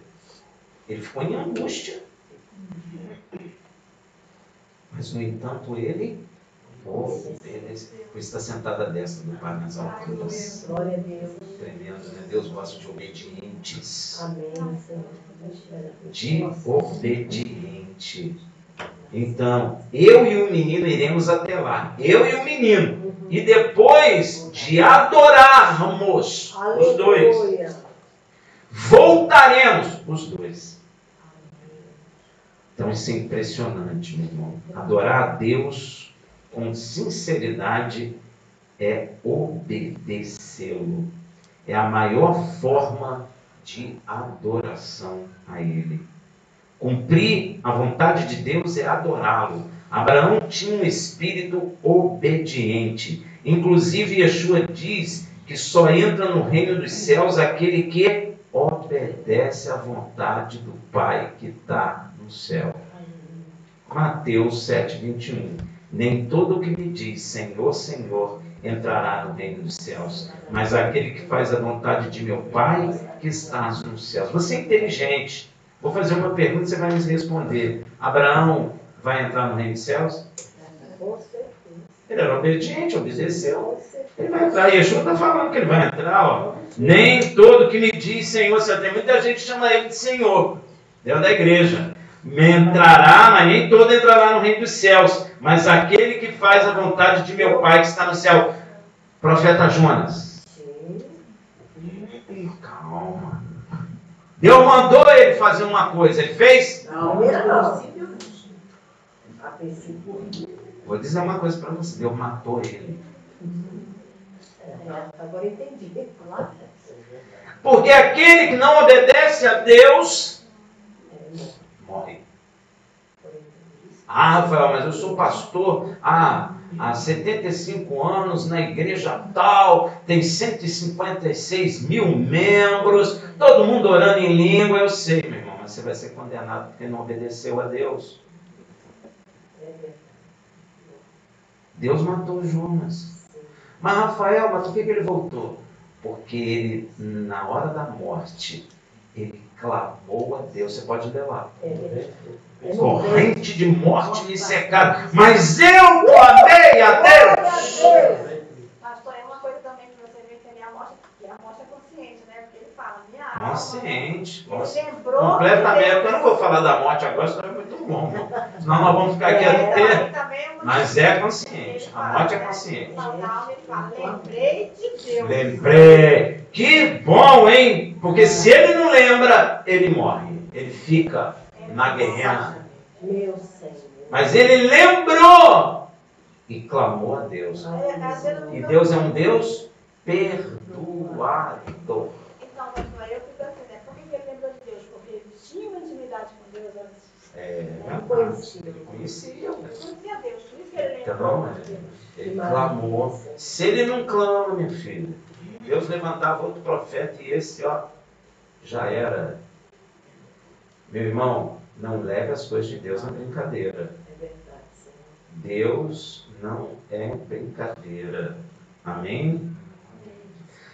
Ele ficou em angústia. Mas, no entanto, ele está sentado à destra do Pai nas alturas. Glória a Deus. Tremendo, né? Deus gosta de obedientes. Amém, Senhor. De obediente. Então, eu e o menino iremos até lá. Eu e o menino. E depois de adorarmos os dois, voltaremos os dois. Então isso é impressionante, meu irmão. Adorar a Deus com sinceridade é obedecê-lo. É a maior forma de adoração a Ele. Cumprir a vontade de Deus é adorá-lo. Abraão tinha um espírito obediente. Inclusive, Yeshua diz que só entra no reino dos céus aquele que obedece à vontade do Pai que está no céu. Mateus 7:21. Nem todo o que me diz Senhor, Senhor entrará no reino dos céus, mas aquele que faz a vontade de meu Pai que está nos céus. Você é inteligente. Vou fazer uma pergunta e você vai me responder. Abraão vai entrar no reino dos céus? Ele era obediente, obedeceu. Ele vai entrar. Yeshua está falando que ele vai entrar. Ó. Nem todo que me diz Senhor, tem muita gente que chama ele de Senhor. Deus da igreja. Entrará, mas nem todo entrará no reino dos céus. Mas aquele que faz a vontade de meu Pai que está no céu. Profeta Jonas. Calma. Deus mandou ele fazer uma coisa. Ele fez? Não. A princípio. Vou dizer uma coisa para você. Deus matou ele. Agora entendi. Porque aquele que não obedece a Deus morre. Ah, Rafael, mas eu sou pastor há 75 anos na igreja tal, tem 156 mil membros, todo mundo orando em língua, eu sei, meu irmão, mas mas você vai ser condenado porque não obedeceu a Deus. Deus matou Jonas. Mas Rafael, mas por que ele voltou? Porque ele, na hora da morte, ele clamou a Deus. Você pode ler lá. Corrente de morte me cercaram, mas eu clamei a Deus. Pastor, é uma coisa também que você vê que a morte é consciente, né? Porque ele fala, minha alma. Consciente. Ele lembrou. Completamente. Eu não vou falar da morte agora, isso é muito bom. Senão nós vamos ficar aqui até. Mas é consciente. A morte é consciente. Ele fala, lembrei de Deus. Lembrei. Que bom, hein? Porque se ele não lembra, ele morre. Ele fica na guerra. Meu Senhor. Mas ele lembrou e clamou a Deus. E Deus é um Deus perdoador. Então, pastor, eu fico assim, né? Por que ele lembrou de Deus? Porque ele tinha uma intimidade com Deus antes. Ele conhecia. Conhecia Deus, por isso que ele lembrou Então, de Deus. ele clamou. Se ele não clama, minha filha, Deus levantava outro profeta e esse, ó, já era. Meu irmão, não leve as coisas de Deus na brincadeira. É verdade, Senhor. Deus não é brincadeira. Amém?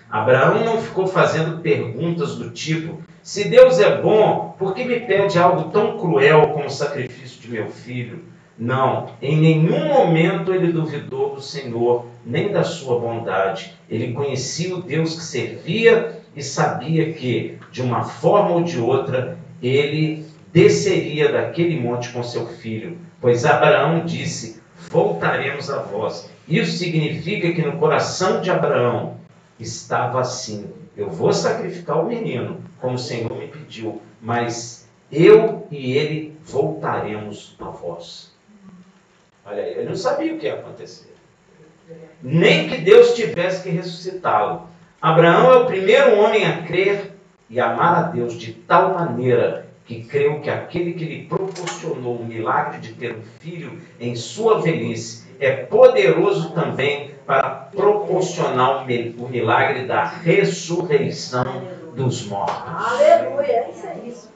Abraão não ficou fazendo perguntas do tipo: se Deus é bom, por que me pede algo tão cruel como o sacrifício de meu filho? Não, em nenhum momento ele duvidou do Senhor, nem da sua bondade. Ele conhecia o Deus que servia e sabia que, de uma forma ou de outra, ele desceria daquele monte com seu filho, pois Abraão disse: voltaremos a vós. Isso significa que no coração de Abraão estava assim: eu vou sacrificar o menino, como o Senhor me pediu, mas eu e ele voltaremos a vós. Olha aí, ele não sabia o que ia acontecer. Nem que Deus tivesse que ressuscitá-lo. Abraão é o primeiro homem a crer e amar a Deus de tal maneira que creu que aquele que lhe proporcionou o milagre de ter um filho em sua velhice é poderoso também para proporcionar o milagre da ressurreição dos mortos. Aleluia, isso é isso.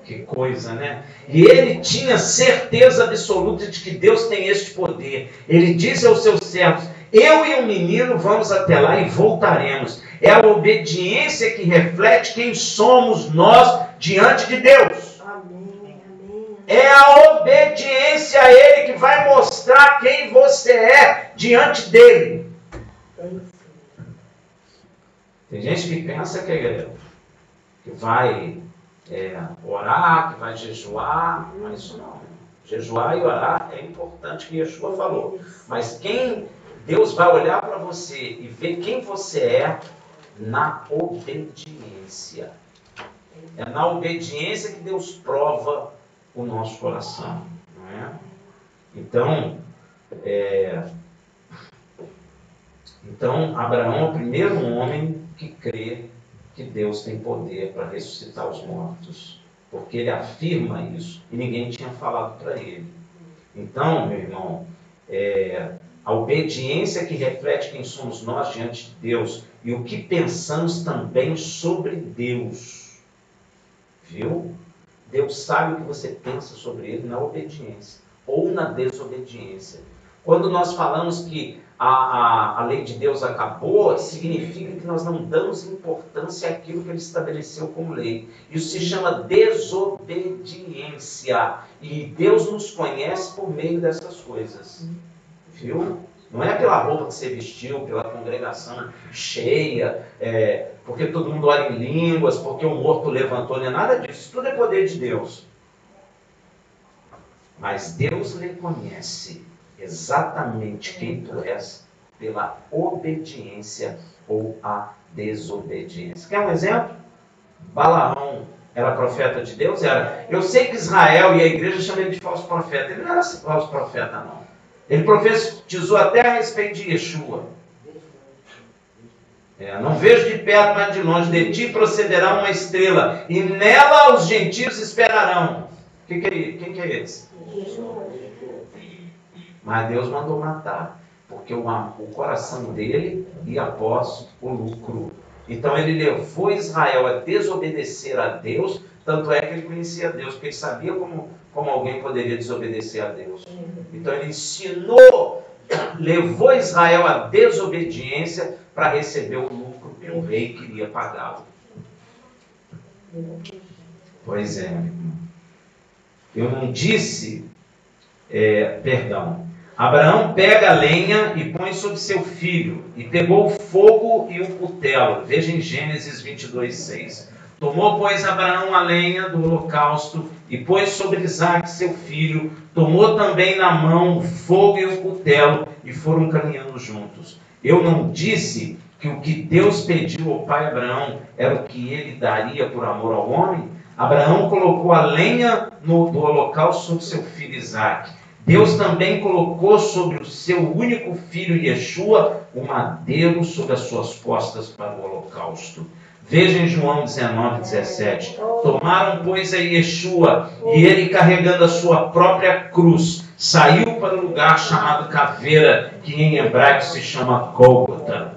Que coisa, né? E ele tinha certeza absoluta de que Deus tem este poder. Ele disse aos seus servos: eu e o menino vamos até lá e voltaremos. É a obediência que reflete quem somos nós diante de Deus. Amém, amém. É a obediência a Ele que vai mostrar quem você é diante dEle. Tem gente que pensa que vai orar, que vai jejuar, mas isso não. Jejuar e orar é importante, que Yeshua falou. Mas Deus vai olhar para você e ver quem você é na obediência. É na obediência que Deus prova o nosso coração, não é? Então Abraão é o primeiro homem que crê que Deus tem poder para ressuscitar os mortos, porque ele afirma isso e ninguém tinha falado para ele. Então, meu irmão, a obediência que reflete quem somos nós diante de Deus e o que pensamos também sobre Deus. Viu? Deus sabe o que você pensa sobre Ele na obediência ou na desobediência. Quando nós falamos que a lei de Deus acabou, significa que nós não damos importância àquilo que Ele estabeleceu como lei. Isso se chama desobediência. E Deus nos conhece por meio dessas coisas. Viu? Não é pela roupa que você vestiu, pela congregação cheia, porque todo mundo ora em línguas, porque o morto levantou, não é nada disso. Tudo é poder de Deus. Mas Deus reconhece exatamente quem tu és pela obediência ou a desobediência. Quer um exemplo? Balaão era profeta de Deus? Era. Eu sei que Israel e a igreja chamam ele de falso profeta. Ele não era falso profeta, não. Ele profetizou até a respeito de Yeshua. Não vejo de perto, mas de longe. De ti procederá uma estrela, e nela os gentios esperarão. Quem que é esse? Mas Deus mandou matar, porque o coração dele ia após o lucro. Então ele levou Israel a desobedecer a Deus Tanto é que ele conhecia Deus, porque ele sabia como alguém poderia desobedecer a Deus. Então ele ensinou, levou Israel à desobediência para receber o lucro que o rei queria pagá-lo. Pois é, eu não disse, Abraão pega a lenha e põe sobre seu filho, e pegou o fogo e o cutelo. Veja em Gênesis 22:6. Tomou, pois, Abraão a lenha do holocausto e pôs sobre Isaque seu filho. Tomou também na mão o fogo e o cutelo e foram caminhando juntos. Eu não disse que o que Deus pediu ao pai Abraão era o que ele daria por amor ao homem? Abraão colocou a lenha do holocausto sobre seu filho Isaque. Deus também colocou sobre o seu único filho Yeshua o madeiro sobre as suas costas para o holocausto. Veja em João 19:17. Tomaram, pois, a Yeshua, e ele, carregando a sua própria cruz, saiu para o lugar chamado Caveira, que em hebraico se chama Gólgota.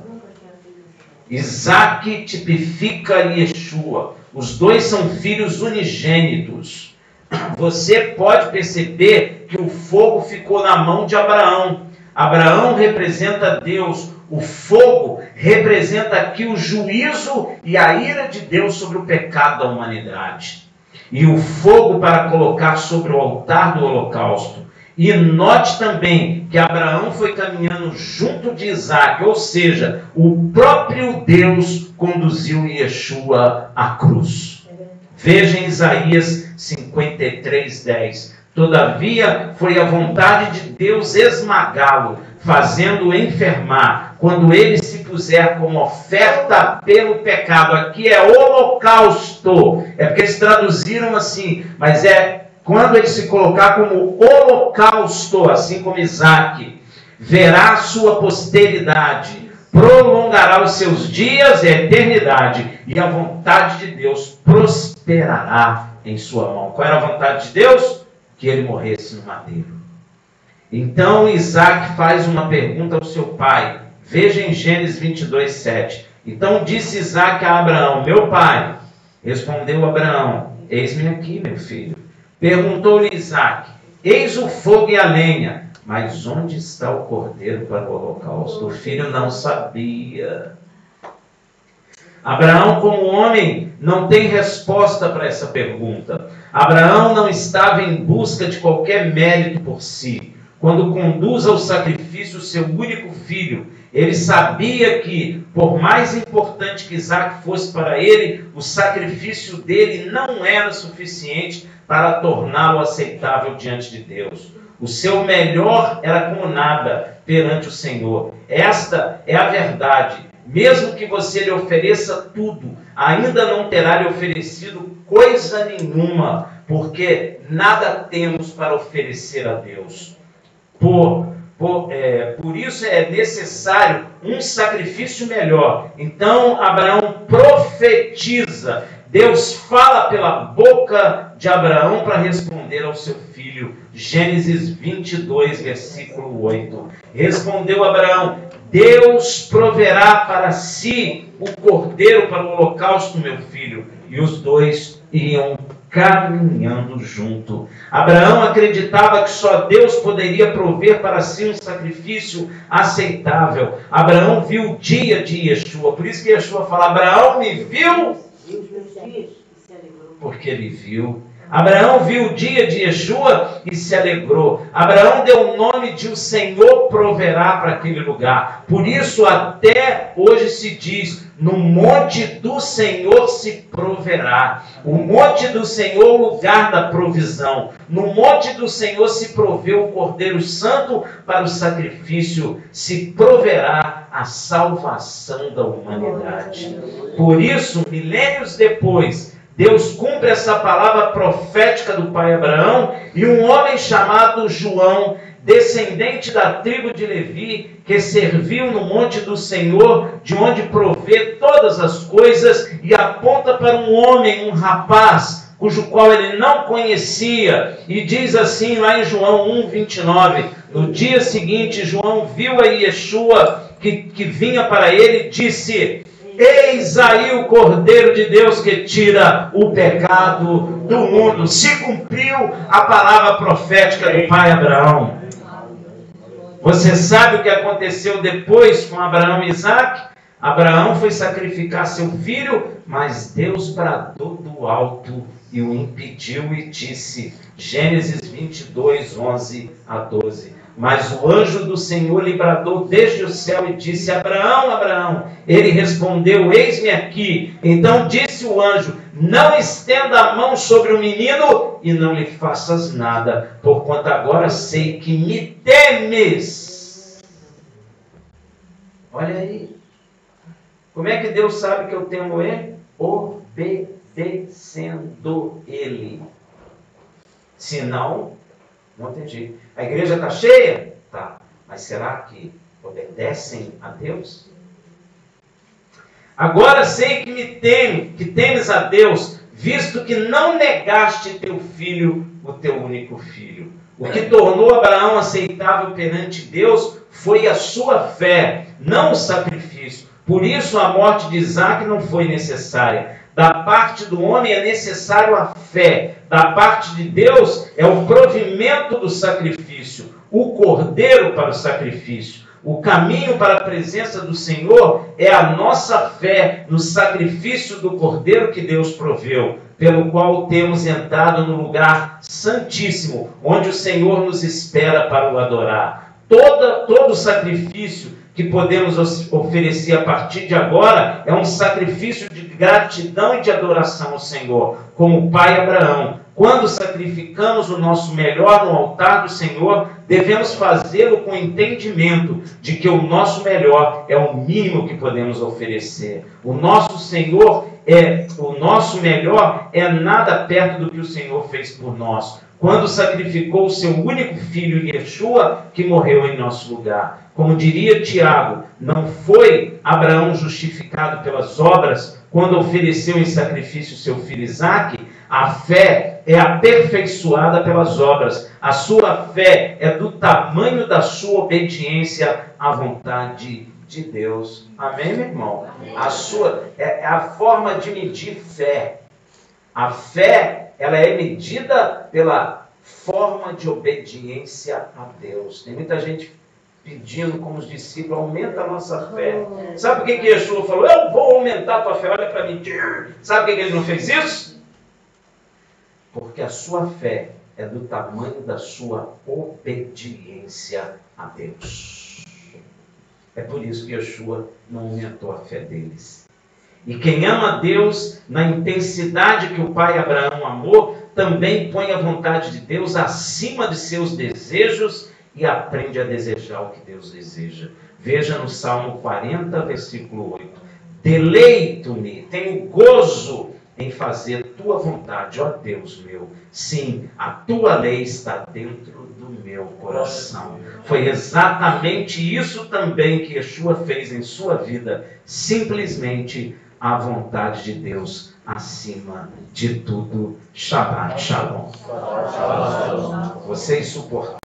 Isaque tipifica Yeshua. Os dois são filhos unigênitos. Você pode perceber que o fogo ficou na mão de Abraão. Abraão representa Deus. O fogo representa aqui o juízo e a ira de Deus sobre o pecado da humanidade. E o fogo para colocar sobre o altar do holocausto. E note também que Abraão foi caminhando junto de Isaque, ou seja, o próprio Deus conduziu Yeshua à cruz. Veja em Isaías 53:10. Todavia foi a vontade de Deus esmagá-lo, fazendo-o enfermar, quando ele se puser como oferta pelo pecado. Aqui é holocausto. É porque eles traduziram assim, mas quando ele se colocar como holocausto, assim como Isaque, verá a sua posteridade, prolongará os seus dias e a eternidade, e a vontade de Deus prosperará em sua mão. Qual era a vontade de Deus? Que ele morresse no madeiro. Então Isaque faz uma pergunta ao seu pai. Veja em Gênesis 22:7. Então disse Isaque a Abraão: meu pai. Respondeu Abraão: eis-me aqui, meu filho. Perguntou-lhe Isaque: eis o fogo e a lenha, mas onde está o cordeiro para o holocausto? O filho não sabia. Abraão, como homem, não tem resposta para essa pergunta. Abraão não estava em busca de qualquer mérito por si. Quando conduz ao sacrifício o seu único filho, ele sabia que, por mais importante que Isaque fosse para ele, o sacrifício dele não era suficiente para torná-lo aceitável diante de Deus. O seu melhor era como nada perante o Senhor. Esta é a verdade. Mesmo que você lhe ofereça tudo, ainda não terá lhe oferecido coisa nenhuma, porque nada temos para oferecer a Deus. Por isso é necessário um sacrifício melhor. Então Abraão profetiza. Deus fala pela boca de Abraão para responder ao seu filho. Gênesis 22, versículo 8. Respondeu Abraão: Deus proverá para si o cordeiro para o holocausto, meu filho. E os dois iam caminhando junto. Abraão acreditava que só Deus poderia prover para si um sacrifício aceitável. Abraão viu o dia de Yeshua. Por isso que Yeshua fala: Abraão me viu porque ele viu. Abraão viu o dia de Yeshua e se alegrou. Abraão deu o nome de o Senhor proverá para aquele lugar. Por isso até hoje se diz: no monte do Senhor se proverá. O monte do Senhor, o lugar da provisão. No monte do Senhor se proveu o Cordeiro Santo para o sacrifício. Se proverá a salvação da humanidade. Por isso, milênios depois, Deus cumpre essa palavra profética do pai Abraão, e um homem chamado João, descendente da tribo de Levi, que serviu no monte do Senhor, de onde provê todas as coisas, e aponta para um homem, um rapaz, cujo qual ele não conhecia, e diz assim lá em João 1:29, no dia seguinte João viu a Yeshua que vinha para ele e disse: Eis aí o Cordeiro de Deus que tira o pecado do mundo. Se cumpriu a palavra profética do pai Abraão. Você sabe o que aconteceu depois com Abraão e Isaac? Abraão foi sacrificar seu filho, mas Deus bradou do alto e o impediu e disse, Gênesis 22, 11 a 12. Mas o anjo do Senhor lhe bradou desde o céu e disse, Abraão, Abraão. Ele respondeu, eis-me aqui. Então disse o anjo, não estenda a mão sobre o menino e não lhe faças nada, porquanto agora sei que me temes. Olha aí. Como é que Deus sabe que eu temo ele? Obedecendo ele. Se não, não entendi. A igreja está cheia? Tá. Mas será que obedecem a Deus? Agora sei que temes a Deus, visto que não negaste teu filho, o teu único filho. O que tornou Abraão aceitável perante Deus foi a sua fé, não o sacrifício. Por isso a morte de Isaac não foi necessária. Da parte do homem é necessário a fé. Da parte de Deus é o provimento do sacrifício, o cordeiro para o sacrifício. O caminho para a presença do Senhor é a nossa fé no sacrifício do cordeiro que Deus proveu, pelo qual temos entrado no lugar santíssimo, onde o Senhor nos espera para o adorar. Todo sacrifício que podemos oferecer a partir de agora é um sacrifício de gratidão e de adoração ao Senhor, como o pai Abraão. Quando sacrificamos o nosso melhor no altar do Senhor, devemos fazê-lo com entendimento de que o nosso melhor é o mínimo que podemos oferecer. O nosso melhor é nada perto do que o Senhor fez por nós, quando sacrificou o seu único filho, Yeshua, que morreu em nosso lugar. Como diria Tiago, não foi Abraão justificado pelas obras quando ofereceu em sacrifício seu filho Isaque? A fé é aperfeiçoada pelas obras. A sua fé é do tamanho da sua obediência à vontade de Deus. Amém, meu irmão? É a forma de medir fé. A fé, ela é medida pela forma de obediência a Deus. Tem muita gente pedindo, como os discípulos, aumenta a nossa fé. Sabe o que Yeshua falou? Eu vou aumentar a tua fé, olha para mim. Sabe por que ele não fez isso? Porque a sua fé é do tamanho da sua obediência a Deus. É por isso que Yeshua não aumentou a fé deles. E quem ama a Deus na intensidade que o pai Abraão amou, também põe a vontade de Deus acima de seus desejos e aprende a desejar o que Deus deseja. Veja no Salmo 40, versículo 8. Deleito-me, tenho gozo em fazer tua vontade, ó Deus meu. Sim, a tua lei está dentro do meu coração. Foi exatamente isso também que Yeshua fez em sua vida. Simplesmente a vontade de Deus acima de tudo. Shabbat Shalom. Vocês suportam.